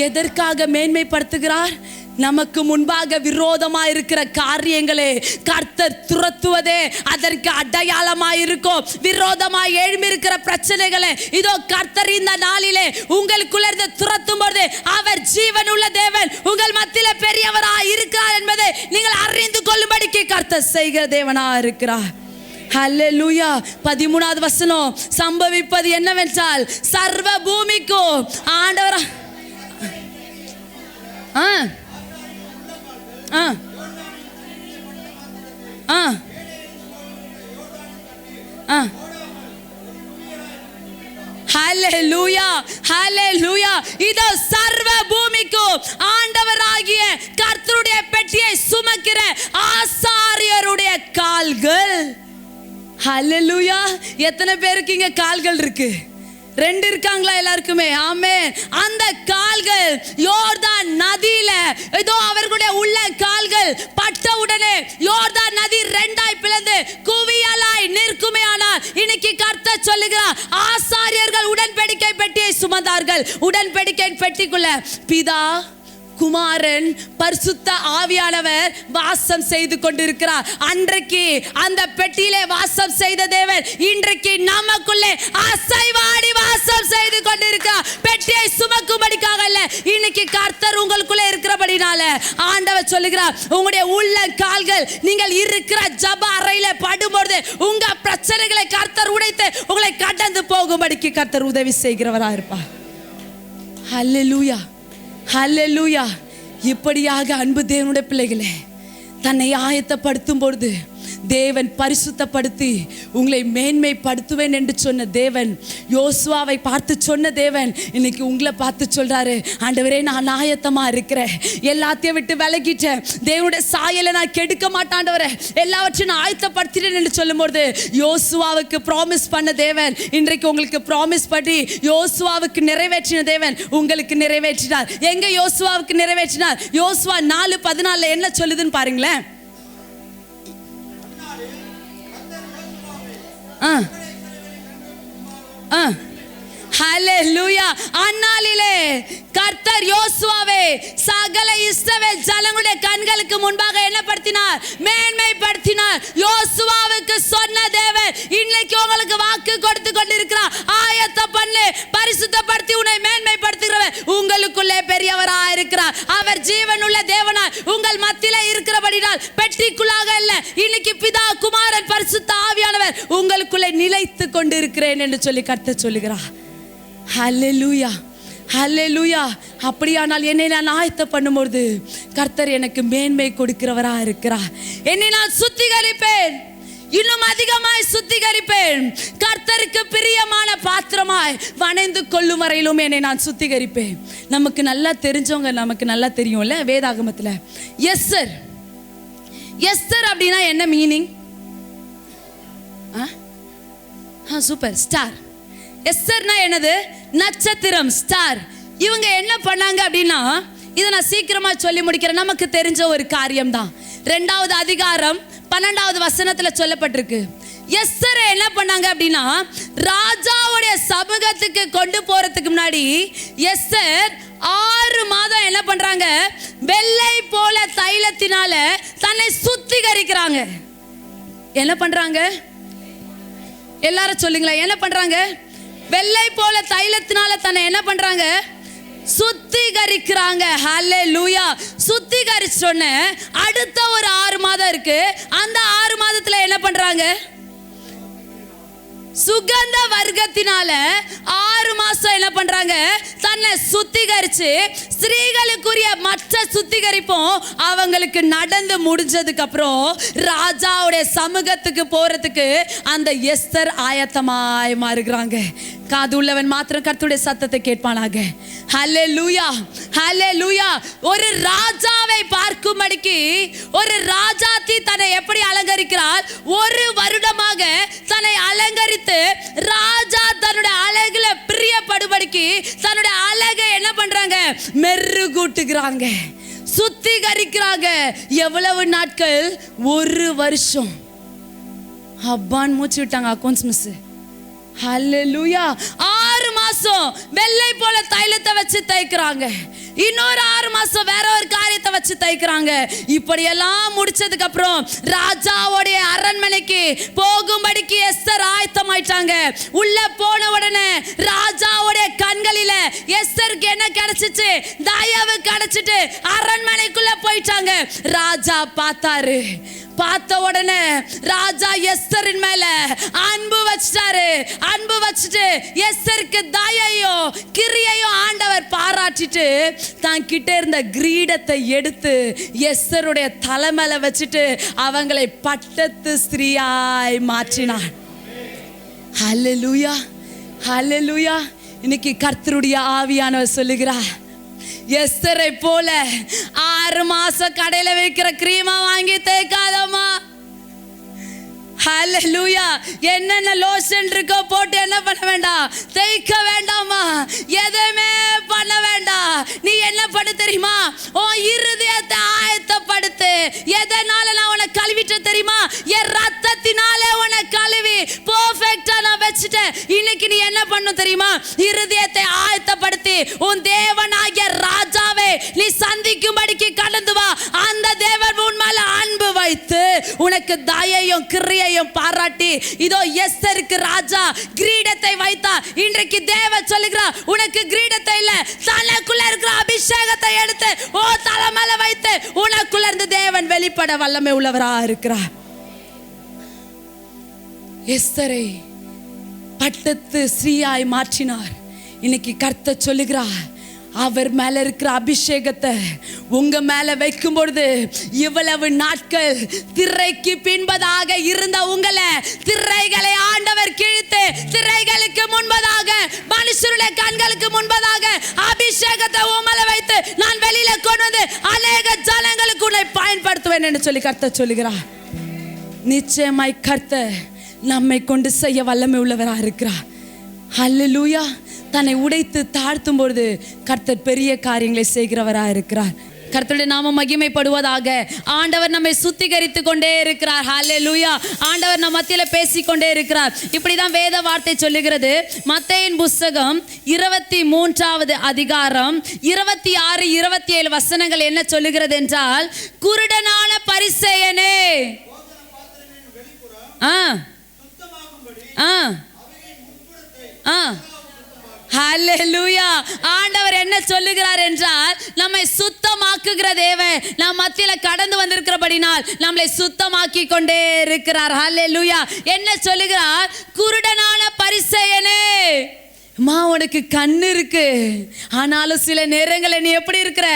எதற்காக மேன்மைப்படுத்துகிறார்? நமக்கு முன்பாக விரோதமா இருக்கிற காரியங்களே கர்த்தர் துரத்துவதே அதற்கு அடையாளமாய் இருக்கும். விரோதமா எழும்பி இருக்கிற பிரச்சனைகளை இதோ கர்த்தர் இந்த நாளிலே உங்களுக்குள்ள இருந்து துரத்தும் போது அவர் ஜீவனுள்ள தேவன், உங்கள் மத்தியில பெரியவராய் இருக்கிறார் என்பதை நீங்கள் அறிந்து கொள்ளும்படிக்கு கர்த்தர் செய்கிற தேவனா இருக்கிறார். ஹல்லேலூயா. 13வது வசனம் சம்பவிப்பது என்னவென்றால், சர்வ பூமிக்கும் ஆண்டவர் ஹல்லேலூயா, ஹல்லேலூயா. இதோ சர்வ பூமிக்கும் ஆண்டவராகிய கர்த்தருடைய பெட்டியை சுமக்கிற ஆசாரியருடைய கால்கள். ஹல்லேலூயா. எத்தனை பேருக்கு இங்க கால்கள் இருக்கு? 2 இருக்காங்களா? எல்லாருக்குமே ஆமென். அந்த கால்கள் யோர்தான் நதியில இதோ அவர்களுடைய உள்ள கால்கள் பட்ட உடனே யோர்தான் நதி 2ஆய் பிளந்து குவியலாய் நிற்குமே. ஆனால் இன்னைக்கு கர்த்தர் சொல்லுகிறார், ஆசாரியர்கள் உடன்படிக்கை பெட்டியை சுமந்தார்கள். உடன்படிக்கை பெட்டிக்குள்ள பிதா, குமாரன், பரிசுத்த ஆவியானவர் வாசம் செய்து கொண்டிருக்கிறார். அன்றைக்கு அந்த பெட்டியிலே வாசம் செய்த தேவன் இன்றைக்கு நமக்குள்ளே அசைவாடி வாசம் செய்து கொண்டிருக்கிறார். பெட்டியை சுமக்கும்படிக்காக அல்ல, இன்னைக்கு கர்த்தர் உங்களுக்குள்ளே இருக்கிறபடினால ஆண்டவர் சொல்லுகிறார், உங்களுடைய உள்ள கால்கள் நீங்கள் இருக்கிற ஜப அறையில படும்போது உங்க பிரச்சனைகளை கர்த்தர் உடைத்து உங்களை கடந்து போகும்படிக்கு கர்த்தர் உதவி செய்கிறவராக இருப்பார். ஹல்லேலூயா, ஹல்லேலூயா. இப்படியாக அன்பு தேவனுடைய பிள்ளைகளே, தன்னை ஆயத்தப்படுத்தும் பொழுது தேவன் பரிசுத்தப்படுத்தி உங்களை மேன்மைப்படுத்துவேன் என்று சொன்ன தேவன், யோசுவாவை பார்த்து சொன்ன தேவன் இன்னைக்கு உங்களை பார்த்து சொல்றாரு, ஆண்டவரே நான் ஆயத்தமா இருக்கிறேன், எல்லாத்தையும் விட்டு விலகிட்டேன், தேவனுடைய சாயலை நான் கெடுக்க மாட்டாண்டவரே, எல்லாவற்றையும் நான் ஆயத்தப்படுத்திட்டேன் என்று சொல்லும்போது யோசுவாவுக்கு ப்ராமிஸ் பண்ண தேவன் இன்றைக்கு உங்களுக்கு ப்ராமிஸ் பண்ணி யோசுவாவுக்கு நிறைவேற்றின தேவன் உங்களுக்கு நிறைவேற்றினார். எங்க யோசுவாவுக்கு நிறைவேற்றினார்? யோசுவா 4:14 என்ன சொல்லுதுன்னு பாருங்களேன். ஹல்லேலூயா. அந்நாளிலே கர்த்தர் யோசுவாவை சகல இஸ்ரவேல் ஜனங்களுடைய கண்களுக்கு முன்பாக என்ன படுத்தினார்? மேன்மைப்படுத்தினார். யோசுவாவுக்கு சொன்ன தேவன் இன்னைக்கு உங்களுக்கு வாக்கு கொடுத்து கொண்டிருக்கிறார். ஆயத்த பண்ணு, பரிசுத்தப்படுத்தி உன்னை மேன்மைப்படுத்துகிறவர் உங்களுக்குள்ளே பெரியவராய் இருக்கிறார். அவர் ஜீவனுள்ள தேவனாய் உங்கள் மத்தியிலே இருக்கிறபடியால் பெட்டிக்குள்ளாக அல்ல, இன்னைக்கு பிதா குமாரன் பரிசுத்த ஆவியானவர் உங்களுக்குள்ளே நிலைத்து கொண்டிருக்கிறேன் என்று சொல்லி கர்த்தர் சொல்லுகிறார். ஹல்லேலூயா, ஹல்லேலூயா. அப்படியானால் என்னை நான் ஆயத்த பண்ணும்போது கர்த்தர் எனக்கு மேன்மை கொடுக்கிறவரா இருக்கிறார். என்னை நான் சுத்திகரிப்பேன், இன்னும் அதிகமாய் சுத்திகரிப்பேன். கர்த்தருக்கு பிரியமான பாத்திரமாய் வணைந்து கொள்ளும் வரையிலும் என்னை நான் சுத்திகரிப்பேன். நமக்கு நல்லா தெரிஞ்சவங்க, நமக்கு நல்லா தெரியும்ல வேதாகமத்தில் எஸ்தர். எஸ்தர் அப்படின்னா என்ன மீனிங்? Super, star. எஸ்தர்னா என்னது? நட்சத்திரம், ஸ்டார். இவங்க என்ன பண்ணாங்க அப்படின்னா, இதை நான் சீக்கிரமா சொல்லி முடிக்கிறேன். நமக்கு தெரிஞ்ச ஒரு காரியம் தான். 2வது அதிகாரம் 12வது வசனத்துல சொல்லப்பட்டிருக்கு. எஸ்தரை என்ன பண்ணாங்க அப்படின்னா, ராஜாவுடைய சமூகத்துக்கு கொண்டு போறதுக்கு முன்னாடி எஸ்தர் 6 மாதம் என்ன பண்றாங்க? வெள்ளை போல தைலத்தினால தன்னை சுத்திகரிக்கிறாங்க. என்ன பண்றாங்க? எல்லாரும் சொல்லுங்களா, என்ன பண்றாங்க? வெள்ளை போல தைலத்தினால தன்னை என்ன பண்றாங்க? சுத்திகரிக்கிறாங்க. ஹல்லேலூயா. சுத்திகரிச்சோன்ன அடுத்த ஒரு 6 மாதம் இருக்கு. அந்த 6 மாதத்துல என்ன பண்றாங்க? சுகந்த வர்க்கத்தினால 6 மாசம் என்ன பண்றாங்க? தன்னை சுத்திகரிச்சு ஸ்திரீகளுக்குரிய மற்ற சுத்திகரிப்பும் அவங்களுக்கு நடந்து முடிஞ்சதுக்கு அப்புறம் ராஜாவுடைய சமூகத்துக்கு போறதுக்கு அந்த எஸ்தர் ஆயத்தமாய் மாறுகிறாங்க. காது உள்ளவன் மாத்திரம் கர்த்தருடைய சத்தத்தை கேட்பானாக. ஹல்லேலூயா, ஹல்லேலூயா. ஒரு ராஜாவை பார்க்கும்படிக்கு ஒரு ராஜாத்தி தன்னை எப்படி அலங்கரிக்கிறார்? 1 வருடமாக தன்னை அலங்கரித்து ராஜா தன்னுடைய அழகுல பிரியப்படும்படிக்கு தன்னுடைய அழகை என்ன பண்றாங்க? மெருகூட்டுகிறாங்க, சுத்திகரிக்கிறாங்க. எவ்வளவு நாட்கள்? 1 வருஷம். அப்பான்னு மூச்சு விட்டாங்க அக்கௌண்ட்ஸ் மிஸ். ஹல்லேலூயா. 6 மாசம் வெள்ளை போல தைலத்தை வச்சு தைக்கிறாங்க. இன்னொரு 6 மாசம் வேற ஒரு காரியத்தை வச்சு தைக்கிறாங்க. இப்படி எல்லாம் முடிச்சதுக்கு அப்புறம் ராஜாவுடைய அரண்மனைக்கு போகும்படிக்கு எஸ்தர் ஆயத்தமாயிட்டாங்க. உள்ள போன உடனே ராஜாவுடைய கண்களில எஸ்தருக்கு என்ன கிடைச்சிச்சு? தயவு கிடைச்சிட்டு அரண்மனைக்குள்ள போயிட்டாங்க. ராஜா பார்த்தாரு. பார்த்த உடனே ராஜா எஸ்தரின் மேல அன்பு வச்சிட்டாரு. அன்பு வச்சுட்டு எஸ்தருக்கு தயையும் கிரியையும் ஆண்டவர் பாராட்டிட்டு தான் கிட்ட இருந்த கிரீடத்தை எடுத்து எஸ்தருடைய தலைமையில வச்சுட்டு அவங்களை பட்டத்து ஸ்திரீயாய் மாற்றினார். ஹல்லேலூயா, ஹல்லேலூயா. இன்னைக்கு கர்த்தருடைய ஆவியானவர் சொல்லுகிறார், எஸ்தரை போல 6 மாசம் கடையில வைக்கிற கிரீமா வாங்கி தேய்க்காதம்மா. ஹல்லேலூயா. என்னென்ன லோஷன் இருக்கோ போட்டு என்ன பண்ண வேண்டாம்? தேய்க்க வேண்டாமா? எதுவுமே பண்ண வேண்டாம். நீ என்ன பண்ண தெரியுமா? உன் இருதயத்தை ஆயத்தப்படுத்து. எதனால நான் உன்னை கழுவிட்ட தெரியுமா? என் ரத்தத்தினால உன்னை கழுவி பெர்ஃபெக்ட்டா நான் வச்சிட்டேன். இன்னைக்கு நீ என்ன பண்ணணும் தெரியுமா? இருதயத்தை ஆயத்தப்படுத்தி உன் தேவனாகிய ராஜாவை நீ சந்திக்கும்படிக்கு கடந்து வா. அந்த தேவன் உன் மேல அன்பு வைத்து உனக்கு தயையும் கிரியையும் பாராட்டி இதோ எஸ்தருக்கு ராஜா கிரீடத்தை வைத்தார். இன்றைக்கு தேவன் சொல்லுகிறார், உனக்கு கிரீடத்தை இல்ல, தனக்குள்ள இருக்கிற அபிஷேகத்தை எடுத்து ஓ தலை மேல வைத்து உனக்குள்ள இருந்து தேவன் வெளிப்பட வல்லமை உள்ளவரா இருக்கிறார். எஸ்தரை பட்டத்து ஸ்ரீயாய் மாற்றினார். இன்னைக்கு கர்த்தர் சொல்லுகிறார், அவர் மேல இருக்கிற அபிஷேகத்தை உங்க மேல வைக்கும் பொழுது இவ்வளவு நாட்கள் திரைக்கு பின்பதாக இருந்த உங்களை திரைகளை ஆண்டவர் கிழித்து திரைகளுக்கு முன்பதாக மனுஷருடைய கண்களுக்கு முன்பதாக அபிஷேகத்தை உமல வைத்து நான் வெளியில கொண்டு வந்து அநேக ஜனங்களுக்கு உன்னை பயன்படுத்துவேன் என்று சொல்லி கர்த்தர் சொல்லுகிறார். நிச்சயமாய் கர்த்தர் நம்மை கொண்டு செய்ய வல்லமை உள்ளவரா இருக்கிறார். ஹல்லேலூயா. தன்னை உடைத்து தாழ்த்தும் பொழுது கர்த்தர் பெரிய காரியங்களை செய்கிறவரா இருக்கிறார். கர்த்தருடைய நாமம் மகிமைப்படுவதாக. ஆண்டவர் நம்மை சுத்திகரித்து கொண்டே இருக்கிறார். ஹல்லேலூயா. ஆண்டவர் நம்ம மத்தியில பேசிக்கொண்டே இருக்கிறார். இப்படிதான் வேத வார்த்தை சொல்லுகிறது. மத்தேயின் புஸ்தகம் 23வது அதிகாரம் 26, 27 வசனங்கள் என்ன சொல்லுகிறது என்றால், குருடனான பரிசேயனே ஹல்லேலூயா. ஆண்டவர் என்ன சொல்லுகிறார் என்றால், நம்மை சுத்தமாக்குகிற தேவன் நம் மத்தியில கடந்து வந்திருக்கிறபடினால் நம்மளை சுத்தமாக்கி கொண்டே இருக்கிறார். ஹல்லேலூயா. என்ன சொல்லுகிறார்? குருடனான பரிசேயனே, மா உனக்கு கண்ணு இருக்கு, ஆனாலும் சில நேரங்களில் நீ எப்படி இருக்கிற?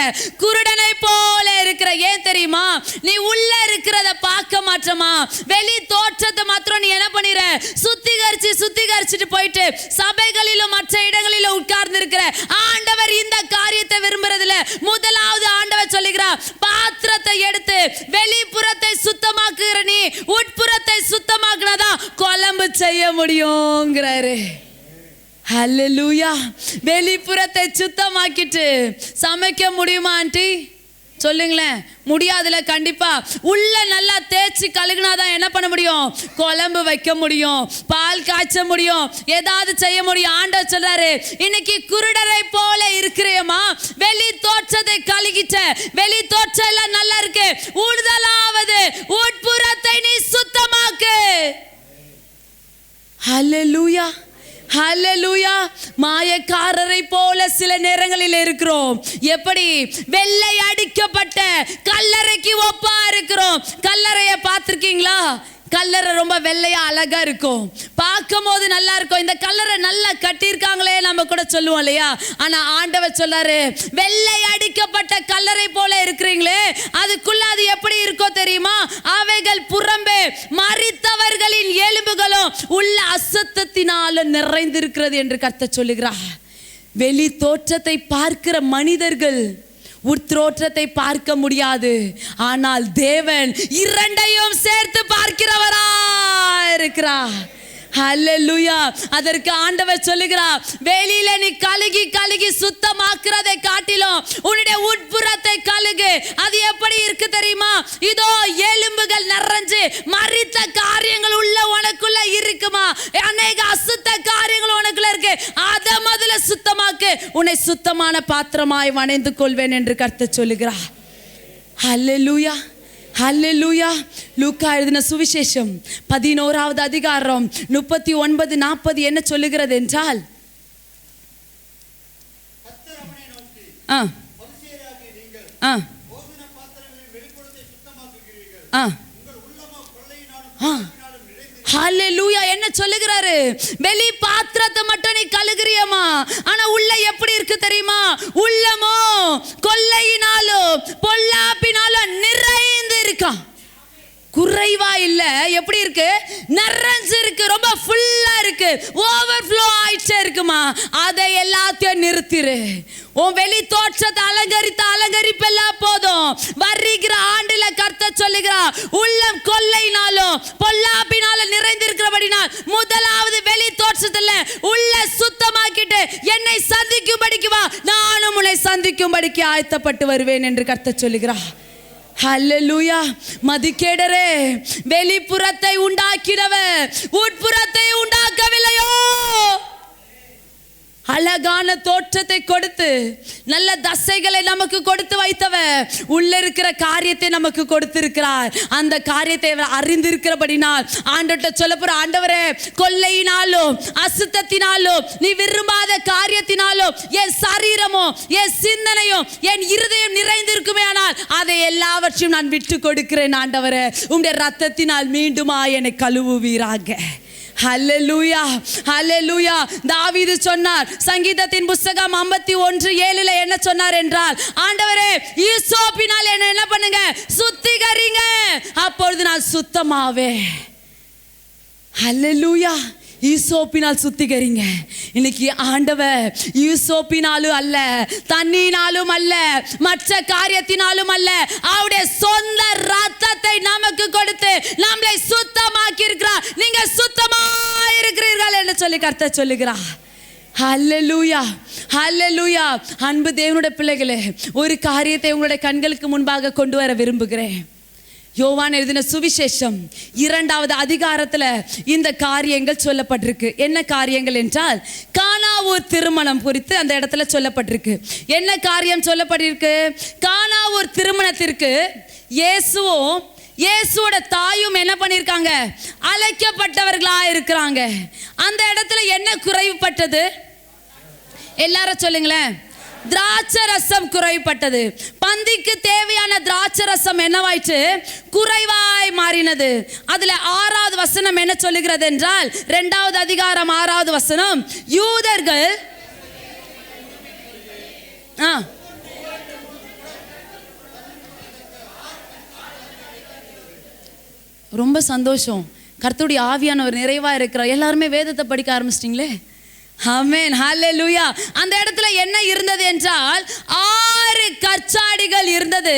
குருடனை போல இருக்கிற. ஏன் தெரியுமா? நீ உள்ள இருக்கிறத பார்க்க மாட்டமா, வெளி தோற்றத்தை மாத்திரம் நீ என்ன பண்ணிற? சுத்திகரிச்சுட்டு போயிட்டு சபைகளிலும் மற்ற இடங்களிலும் உட்கார்ந்து இருக்கிற. ஆண்டவர் இந்த காரியத்தை விரும்புறதுல முதலாவது ஆண்டவர் சொல்லுகிறார், பாத்திரத்தை எடுத்து வெளிப்புறத்தை சுத்தமாக்குகிற நீ உட்புறத்தை சுத்தமாக்குனதான் குழம்பு செய்ய முடியுங்கிறாரு. ஹல்லேலூயா. வெளிப்புறத்தை சுத்தமாக்கிட்டு சமைக்க முடியுமா ஆண்டி? சொல்லுங்களேன். முடியாதுல. கண்டிப்பா உள்ள நல்லா தேய்ச்சி கழுகுனாதான் என்ன பண்ண முடியும்? குழம்பு வைக்க முடியும், பால் காய்ச்ச முடியும், ஏதாவது செய்ய முடியும். ஆண்டவர் சொல்றாரு, இன்னைக்கு குருடரை போல இருக்கிறேமா, வெளி தோற்றத்தை கழுகிட்ட, வெளி தோற்றம் எல்லாம் நல்லா இருக்கு, ஊடுதலாவது உட்புறத்தை நீ சுத்தமாக்கு. ஹல்லேலூயா. ஹல்லேலூயா. மாயக்காரரை போல சில நேரங்களில் இருக்கிறோம். எப்படி? வெள்ளை அடிக்கப்பட்ட கல்லறைக்கு ஒப்பா இருக்கிறோம். கல்லறையை பார்த்திருக்கீங்களா? கல்லறை ரொம்ப வெள்ளையா அழகா இருக்கும், பார்க்கும் போது நல்லா இருக்கும். இந்த கல்லறை நல்லா கட்டியிருக்காங்களே நம்ம கூட சொல்லுவோம் இல்லையா? ஆனா ஆண்டவர் சொல்லாரு, வெள்ளை அடிக்கப்பட்ட கல்லறை போல இருக்கிறீங்களே, அதுக்குள்ள அது எப்படி இருக்கோ தெரியுமா? அவைகள் புறம்பே மரித்தவர்களின் எலும்புகளும் உள்ள அசுத்தத்தினால நிறைந்திருக்கிறது என்று கர்த்தர் சொல்லுகிறார். வெளி தோற்றத்தை பார்க்கிற மனிதர்கள் உட்தோற்றத்தை பார்க்க முடியாது, ஆனால் தேவன் இரண்டையும் சேர்த்து பார்க்கிறவரா இருக்கிறார். ஹல்லேலூயா. அதற்கு ஆண்டவர் சொல்லுகிறார், வெளியில நீ கழுகி சுத்தமாக்குறதை காட்டிலும் உன்னுடைய உட்புறத்தை கழுகு. அது எப்படி இருக்கு தெரியுமா? இதோ எலும்புகள் நிறைஞ்சு மரித்த காரியங்கள் உள்ள உனக்குள்ள இருக்குமா? அநேக அசுத்த காரியங்கள் உனக்குள்ள இருக்கு, அதை முதல்ல சுத்தமாக்கு, உன்னை சுத்தமான பாத்திரமாய் வணைந்து கொள்வேன் என்று கர்த்தர் சொல்லுகிறார். ஹல்லேலூயா. ஹல்லேலூயா. லூக்கா எழுதின சுவிசேஷம் 11வது அதிகாரம் 39, 40 என்ன சொல்லுகிறது என்றால், ஹல்லேலூயா. என்ன சொல்லுகிறாரு? வெளி பாத்திரத்தை மட்டும் நீ கழுகுறியமா, ஆனா உள்ள எப்படி இருக்கு தெரியுமா? உள்ளமோ கொள்ளையினாலும் பொல்லாப்பினாலும் நிறைந்து இருக்கா. குறைவா இல்ல, எப்படி இருக்கு? நிறைஞ்சு இருக்கு, ரொம்ப ஃபுல்லா இருக்கு, ஓவர்ஃப்ளோ ஆயிட்டே இருக்குமா. அதை எல்லாத்தையும் நிறுத்திரு. உன் வெளி தோற்றத்தை அலங்கரிப்பெல்லாம் போதும். வருகிற ஆண்டுல கர்த்தர் சொல்லுகிறார், உள்ளம் கொள்ளையினாலும் பொல்லாப்பினாலும் நிறைந்திருக்கிறபடினால் முதலாவது வெளி தோற்றத்துல உள்ள சுத்தமாக்கிட்டு என்னை சந்திக்கும்படிக்கு வா, நானும் உன்னை சந்திக்கும்படிக்கு ஆயத்தப்பட்டு வருவேன் என்று கர்த்தர் சொல்லுகிறார். ஹல்லேலூயா. மதிகேடரே, வெளிப்புறத்தை உண்டாக்கினவர் உட்புறத்தை உண்டாக்கவில்லையோ? அழகான தோற்றத்தை கொடுத்து நல்ல தசைகளை நமக்கு கொடுத்து வைத்தவர் உள்ள இருக்கிற காரியத்தை நமக்கு கொடுத்திருக்கிறார். அந்த காரியத்தை அறிந்திருக்கிறபடினால் ஆண்டவர்கிட்ட சொல்ல போற, ஆண்டவரே, கொள்ளையினாலும் அசுத்தத்தினாலும் நீ விரும்பாத காரியத்தினாலும் என் சரீரமும் என் சிந்தனையும் என் இருதயம் நிறைந்திருக்குமே, ஆனால் அதை எல்லாவற்றையும் நான் விட்டு கொடுக்கிறேன். ஆண்டவரே, உம்முடைய ரத்தத்தினால் மீண்டுமா என்னை கழுவுவீராக. ஹல்லேலூயா. ஹல்லேலூயா. தாவீது சொன்னார், சங்கீதத்தின் புஸ்தகம் 51:7 என்ன சொன்னார் என்றால், ஆண்டவரே, ஈசோப்பினால் என்ன பண்ணுங்க? சுத்திகரிங்க, அப்பொழுது நான் சுத்தமாவேன். ஹல்லேலூயா. ஈசோப்பினால் சுத்திகரிங்க. இன்னைக்கு ஆண்டவர் ஈசோப்பினாலும் அல்ல, தண்ணினாலும் அல்ல, மற்ற காரியத்தினாலும் அல்ல, அவருடைய சொந்த ரத்தத்தை நமக்கு கொடுத்து நம்மளை சுத்தமாக்கி இருக்கிறார். நீங்க சுத்தமா இருக்கிறீர்கள் என்று சொல்லி கர்த்தர் சொல்லுகிறார். ஹல்லேலூயா. ஹல்லேலூயா. அன்பு தேவனுடைய பிள்ளைகளே, ஒரு காரியத்தை உங்களுடைய கண்களுக்கு முன்பாக கொண்டு வர விரும்புகிறேன். யோவான் எழுதின சுவிசேஷம் 2வது அதிகாரத்துல இந்த காரியங்கள் சொல்லப்பட்டிருக்கு. என்ன காரியங்கள் என்றால், கானாவூர் திருமணம் குறித்து அந்த இடத்துல சொல்லப்பட்டிருக்கு. என்ன காரியம் சொல்லப்பட்டிருக்கு? கானாவூர் திருமணத்திற்கு இயேசுவும் இயேசுவோட தாயும் என்ன பண்ணிருக்காங்க? அழைக்கப்பட்டவர்களா இருக்கிறாங்க. அந்த இடத்துல என்ன குறைவுபட்டது? எல்லாரும் சொல்லுங்களேன். திராட்சை ரசம் குறைவுபட்டது. பந்திக்கு தேவையான திராட்சை ரசம் என்னவாயிற்று? குறைவாய் மாறினது. அதுல 6வது வசனம் என்ன சொல்லுகிறது என்றால், 2வது அதிகாரம் 6வது வசனம், யூதர்கள் ரொம்ப சந்தோஷம். கர்த்தருடைய ஆவியானவர் நிறைவா இருக்கிறார். எல்லாருமே வேதத்தை படிக்க ஆரம்பிச்சிட்டிங்களே. ஆமென், ஹல்லேலூயா. அந்த இடத்துல என்ன இருந்தது என்றால், 6 கற்சாடிகள் இருந்தது.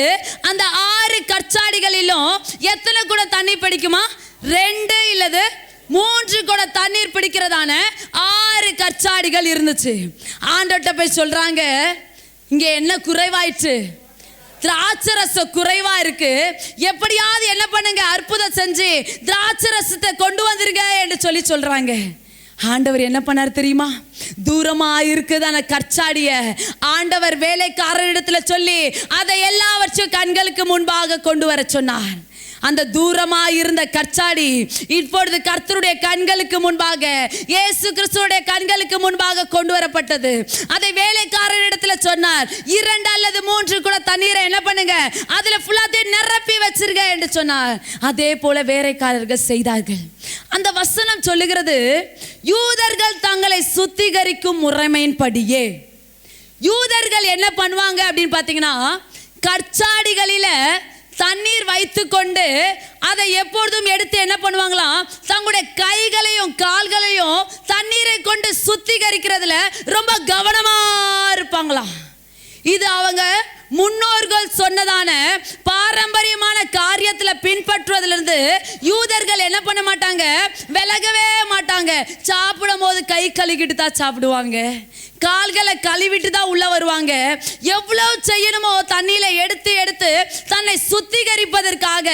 அந்த 6 கற்சாடிகளிலும் எத்தனை கூட தண்ணீர் பிடிக்குமா? 2 இல்லது 3 கூட தண்ணீர் பிடிக்கிறதான 6 கற்சாடிகள் இருந்துச்சு. ஆண்டவர்கிட்ட போய் சொல்றாங்க, இங்க என்ன குறைவாயிற்று? திராட்சை ரசம் குறைவா இருக்கு. எப்படியாவது என்ன பண்ணுங்க, அற்புதம் செஞ்சு திராட்சை ரசத்தை கொண்டு வந்துருங்க என்று சொல்றாங்க. ஆண்டவர் என்ன பண்ணார் தெரியுமா? தூரமா இருக்குதான கற்சாடிய ஆண்டவர் வேலைக்காரரிடத்துல சொல்லி அதை எல்லாவற்றையும் கண்களுக்கு முன்பாக கொண்டு வர சொன்னார். அந்த தூரமா இருந்த கற்சாடி இப்பொழுது கர்த்தருடைய கண்களுக்கு முன்பாக, இயேசு கிறிஸ்துவுடைய கண்களுக்கு முன்பாக கொண்டு வரப்பட்டது. அதை வேலைக்காரரிடத்துல சொன்னார், 2 அல்லது 3 கூட தண்ணீரை என்ன பண்ணுங்க, அதுல ஃபுல்லாத்தையும் நிரப்பி வச்சிருங்க என்று சொன்னார். அதே போல வேலைக்காரர்கள் செய்தார்கள். அந்த வசனம் சொல்லுகிறது, யூதர்கள் தங்களை சுத்திகரிக்கும் முறைமையின்படியே. யூதர்கள் என்ன பண்ணுவாங்க அப்படின்னு பார்த்தீங்கன்னா, கற்சாடிகளில தண்ணீர் வைத்து கொண்டு அதை எப்பொழுதும் எடுத்து என்ன பண்ணுவாங்களாம், தங்களுடைய கைகளையும் கால்களையும் தண்ணீரை கொண்டு சுத்திகரிக்கிறதுல ரொம்ப கவனமா இருப்பாங்களாம். இது அவங்க முன்னோர்கள் சொன்னதான பாரம்பரியமான காரியத்துல பின்பற்றுவதிலிருந்து யூதர்கள் என்ன பண்ண மாட்டாங்க, விலகவே மாட்டாங்க. சாப்பிடும் போது கை கழுவிட்டு தான் சாப்பிடுவாங்க, கால்களை கழுவிட்டு தான் உள்ள வருவாங்க. எவ்வளவு செய்யணுமோ தண்ணியில எடுத்து எடுத்து தன்னை சுத்திகரிப்பதற்காக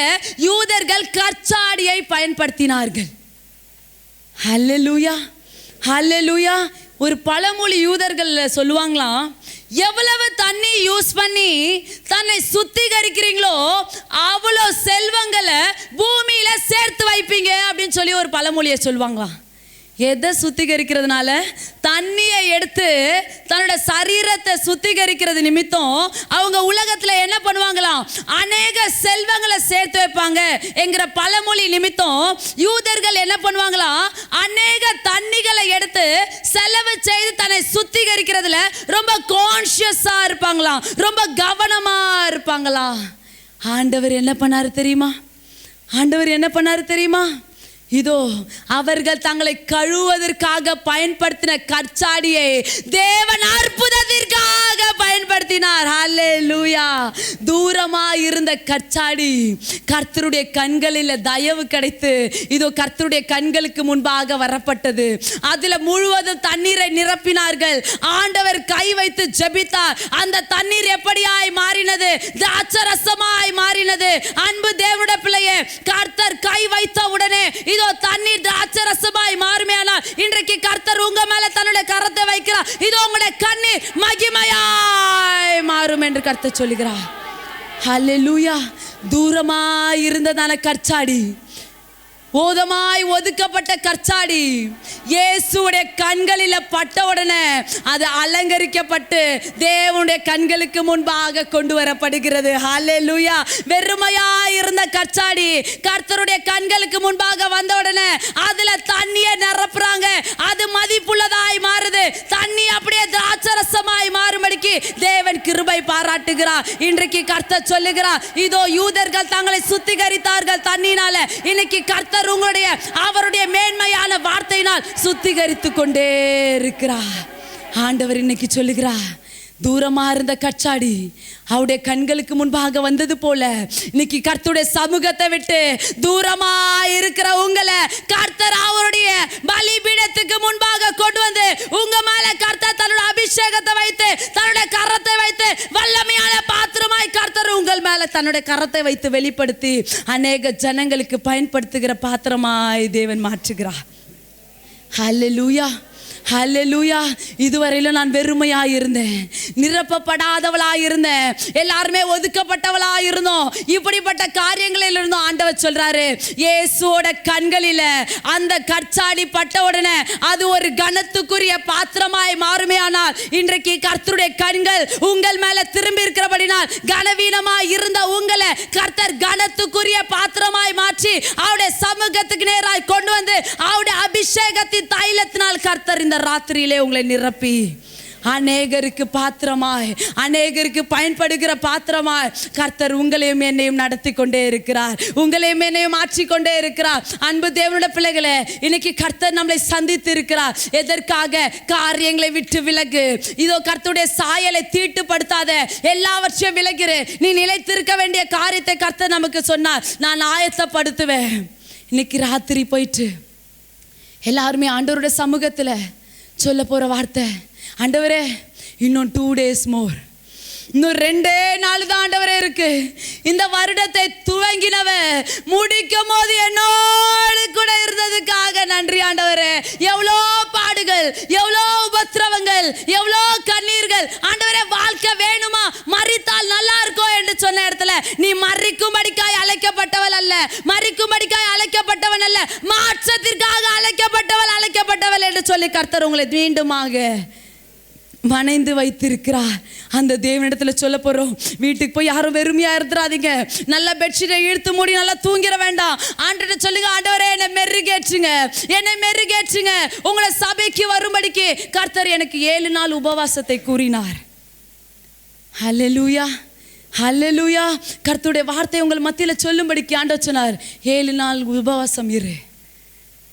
யூதர்கள் கற்சாடியை பயன்படுத்தினார்கள். ஹல்லேலூயா, ஹல்லேலூயா. ஒரு பழமொழி யூதர்கள் சொல்லுவாங்களாம், எவ்வளவு தண்ணி யூஸ் பண்ணி தன்னை சுத்திகரிக்கிறீங்களோ அவ்வளோ செல்வங்களை பூமியில சேர்த்து வைப்பீங்க அப்படின்னு சொல்லி ஒரு பழமொழியை சொல்லுவாங்களாம். எதை சுத்திகரிக்கிறதுனால? தண்ணியை எடுத்து தன்னோட சரீரத்தை சுத்திகரிக்கிறது நிமித்தம் அவங்க உலகத்துல என்ன பண்ணுவாங்களாம், அநேக செல்வங்களை சேர்த்து வைப்பாங்க என்கிற பழமொழி நிமித்தம் யூதர்கள் என்ன பண்ணுவாங்களாம், அநேக தண்ணிகளை எடுத்து செலவு செய்து தன்னை சுத்திகரிக்கிறதுல ரொம்ப கான்ஷியஸா இருப்பாங்களாம், ரொம்ப கவனமா இருப்பாங்களாம். ஆண்டவர் என்ன பண்ணாரு தெரியுமா? ஆண்டவர் என்ன பண்ணாரு தெரியுமா? இதோ அவர்கள் தங்களை கழுவுவதற்காக பயன்படுத்தின கற்சாடியை தேவன் அற்புதத்திற்காக பயன்படுத்தினார். ஹல்லேலூயா. தூரமா இருந்த கற்சாடி கர்த்தருடைய கண்களில் தயவு கிடைத்து இதோ கர்த்தருடைய கண்களுக்கு முன்பாக வரப்பட்டது. அதுல முழுவதும் தண்ணீரை நிரப்பினார்கள். ஆண்டவர் கை வைத்து ஜெபித்தார். அந்த தண்ணீர் எப்படியாய் மாறினது? திராட்சரசமாய் மாறினது. அன்பு தேவனுடைய பிள்ளையே, கர்த்தர் கை வைத்த உடனே இதோ தண்ணீர் திராட்சரசமாய் மாறுமேயானால் இன்றைக்கு கர்த்தர் உங்க மேல தன்னுடைய கரத்தை வைக்கிறார். இதோ உங்களுடைய கண்ணீர் மகிமையாய் மாறும் என்று கர்த்தர் சொல்லுகிறார். ஹல்லேலூயா. தூரமாய் இருந்ததான கற்சாடி, ஓதமாய் ஒதுக்கப்பட்ட கற்சாடி இயேசுவுடைய கண்களில் பட்ட உடனே அது அலங்கரிக்கப்பட்டு தேவனுடைய கண்களுக்கு முன்பாக கொண்டு வரப்படுகிறது. ஹல்லேலூயா. வெறுமையாய் இருந்த கற்சாடி கர்த்தருடைய கண்களுக்கு முன்பாக வந்த உடனே அதுல தண்ணியை நிரப்புறாங்க. அது மதிப்புள்ளதாய் மாறுது. தண்ணி அப்படியே திராட்சரசமாய் மாறும்படிக்கு தேவன் கிருபை பாராட்டுகிறார். இன்றைக்கு கர்த்தர் சொல்லுகிறார், இதோ யூதர்கள் தங்களை சுத்திகரித்தார்கள் தண்ணினால. இன்னைக்கு கர்த்தர் உங்களுடைய அவருடைய மேன்மையான வார்த்தையினால் சுத்திகரித்து கொண்டே இருக்கிறார். ஆண்டவர் இன்னைக்கு சொல்லுகிறார், தூரமா இருந்த கற்சாடி அவருடைய கண்களுக்கு முன்பாக வந்தது போல இன்னைக்கு கர்த்தருடைய சமூகத்தை விட்டு தூரமா இருக்கிற உங்களை கர்த்தர் அவருடைய பலிபீடத்துக்கு முன்பாக கொண்டு வந்து உங்க மேல கர்த்தர் தன்னுடைய அபிஷேகத்தை தன்னுடைய கரத்தை வைத்து வெளிப்படுத்தி அநேக ஜனங்களுக்கு பயன்படுத்துகிற பாத்திரமாய் தேவன் மாற்றுகிறார். ஹல்லேலூயா, ஹல்லேலூயா. இதுவரையிலும் நான் வெறுமையாக இருந்தேன், நிரப்பப்படாதவளாக இருந்தேன், எல்லாருமே ஒதுக்கப்பட்டவளாக இருந்தோம். இப்படிப்பட்ட காரியங்களில் இருந்தோம். ஆண்டவர் சொல்றாரு, இயேசுவோட கண்களில் அந்த கற்சாடி பட்ட உடனே அது ஒரு கனத்துக்குரிய பாத்திரமாய் மாறுமே. ஆனால் இன்றைக்கு கர்த்தருடைய கண்கள் உங்கள் மேல திரும்பி இருக்கிறபடினால் கனவீனமாய் இருந்த உங்களை கர்த்தர் கனத்துக்குரிய பாத்திரமாய் மாற்றி அவருடைய சமூகத்துக்கு நேராய் கொண்டு வந்து அவருடைய அபிஷேகத்தின் தைலத்தினால் கர்த்தர் இந்த ராத்திரியிலே உங்களை நிரப்பி அநேகருக்கு பாத்திரமாய், அநேகருக்கு பயன்படுகிற பாத்திரமாய் கர்த்தர் உங்களையும் என்னையும் நடத்தி கொண்டே இருக்கிறார், உங்களையும் என்னையும் மாற்றிக்கொண்டே இருக்கிறார். அன்பு தேவனுடைய பிள்ளைகளே, இன்னைக்கு கர்த்தர் நம்மளை சந்தித்து இருக்கிறார். எதற்காக? காரியங்களை விட்டு விலகு. இதோ கர்த்தருடைய சாயலை தீட்டுப்படுத்தாத, எல்லாவற்றையும் விலகிரு. நீ நிலைத்திருக்க வேண்டிய காரியத்தை கர்த்தர் நமக்கு சொன்னார், நான் ஆயத்தப்படுத்துவேன். இன்னைக்கு ராத்திரி போயிட்டு எல்லாருமே ஆண்டவருடைய சமூகத்தில் சொல்ல போகிற வார்த்தை, ஆண்டவரே இன்னும் 2 days more, இன்னும் 2 நாள் தான் ஆண்டவரே இருக்கு. இந்த வருடத்தை துவங்கினவ முடிக்கும் போது என்னோடு கூட இருந்ததுக்காக நன்றி ஆண்டவரே. எவ்வளோ பாடுகள், எவ்வளோ உபத்திரவங்கள், எவ்வளோ கண்ணீர்கள். ஆண்டவரே வாழ்க்கை வேணுமா, மரித்தால் நல்லா இருக்கும் என்று சொன்ன இடத்துல நீ மரிக்கும்படிக்காய் அழைக்கப்பட்டவள் அல்ல, மரிக்கும்படிக்காய் அழைக்கப்பட்டவன் அல்ல, மாற்றத்திற்காக அழைக்கப்பட்டவள் என்று சொல்லி கர்த்தர் உங்களை மீண்டுமாக வணைந்து வைத்திருக்கிறார். அந்த தேவனிடத்தில் சொல்ல போறோம், வீட்டுக்கு போய் யாரும் வெறுமையா இருந்துடாதீங்க, நல்ல பெட்ஷீட்டை இழுத்து மூடி நல்லா தூங்கிட வேண்டாம். ஆண்டவரே சொல்லுங்க, ஆண்டவரே என்னை மெருகேற்றுங்க, என்னை மெருகேற்றுங்க. உங்களை சபைக்கு வரும்படிக்கு கர்த்தர் எனக்கு 7 நாள் உபவாசத்தை கூறினார். ஹல்லேலூயா, ஹல்லேலூயா. கர்த்தருடைய வார்த்தை உங்கள் மத்தியில் சொல்லும்படிக்கு ஆண்டவர் சொன்னார், 7 நாள் உபவாசம் இரு.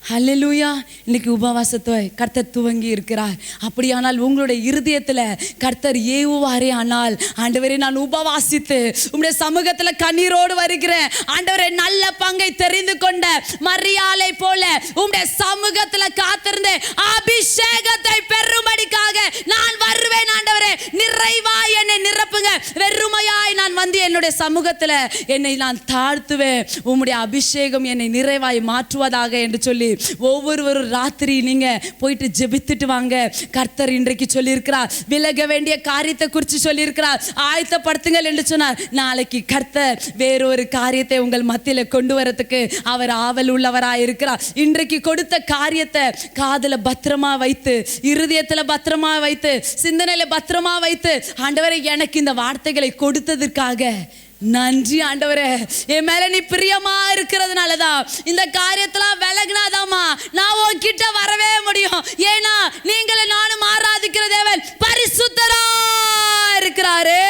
ஹல்லேலூயா. இன்னைக்கு உபவாசத்தை கர்த்தர் துவங்கி இருக்கிறார். அப்படியானால் உங்களுடைய இருதயத்தில் கர்த்தர் ஏவுவாரே. ஆனால் ஆண்டவரே நான் உபவாசித்து உங்களுடைய சமூகத்தில் கண்ணீரோடு வருகிறேன், ஆண்டவரே நல்ல பங்கை தெரிந்து கொண்ட மரியாளை போல உங்களுடைய சமூகத்தில் காத்திருந்து அபிஷேகத்தை பெறும்படிக்காக நான் வருவேன். ஆண்டவரே நிறைவாய் என்னை நிரப்புங்க, வெறுமையாய் நான் வந்து என்னுடைய சமூகத்தில் என்னை நான் தாழ்த்துவேன், உம்முடைய அபிஷேகம் என்னை நிறைவாய் மாற்றுவதாக என்று சொல்லி ஒவ்வொருவரும் ராத்திரி நீங்க போயிட்டு ஜெபித்துட்டு வாங்க. கர்த்தர் இன்றைக்கு சொல்லியிருக்கிறார், விலக வேண்டிய காரியத்தை குறித்து சொல்லியிருக்கிறார், ஆயத்தப்படுத்துங்கள் என்று சொன்னார். நாளைக்கு கர்த்தர் வேறொரு காரியத்தை உங்கள் மத்தியில் கொண்டு வரதுக்கு அவர் ஆவல் உள்ளவராய் இருக்கிறார். இன்றைக்கு கொடுத்த காரியத்தை காதுல பத்திரமா வைத்து, இருதயத்தில் பத்திரமா வைத்து, சிந்தனையில பத்திரமா வைத்து, ஆண்டவரே எனக்கு இந்த வார்த்தைகளை கொடுத்ததற்காக நன்றி ஆண்டவரே. என் மேல நீ பிரியமா இருக்கிறதுனாலதான் இந்த காரியத்தெல்லாம் விலகினாதாமா நான் உன்கிட்ட வரவே முடியும். ஏன்னா நீங்களே நானும் ஆராதிக்கிற தேவன் பரிசுத்தரா இருக்கிறாரே.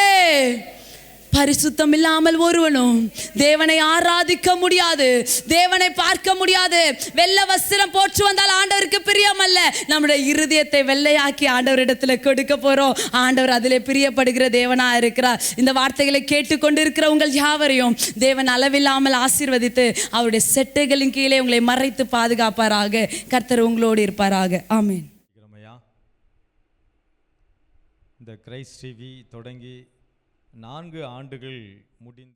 பரிசுத்தம் இல்லாமல் ஒருவனும் தேவனை ஆராதிக்க முடியாது, தேவனை பார்க்க முடியாது. வெள்ளை வஸ்திரம் போற்று வந்தால் ஆண்டவருக்கு பிரியம் அல்ல. நம்முடைய இருதயத்தை வெள்ளையாக்கி ஆண்டவரிடத்துல கொடுக்க போறோம். ஆண்டவர் அதிலே பிரியப்படுகிற தேவனா இருக்கிறார். இந்த வார்த்தைகளை கேட்டுக்கொண்டிருக்கிற உங்கள் யாவரையும் தேவன் அளவில்லாமல் ஆசீர்வதித்து அவருடைய செட்டைகளின் கீழே உங்களை மறைத்து பாதுகாப்பாராக. கர்த்தர் உங்களோடு இருப்பாராக. ஆமென். இந்த கிரைஸ்ட் டிவி தொடங்கி 4 ஆண்டுகள் முடிந்து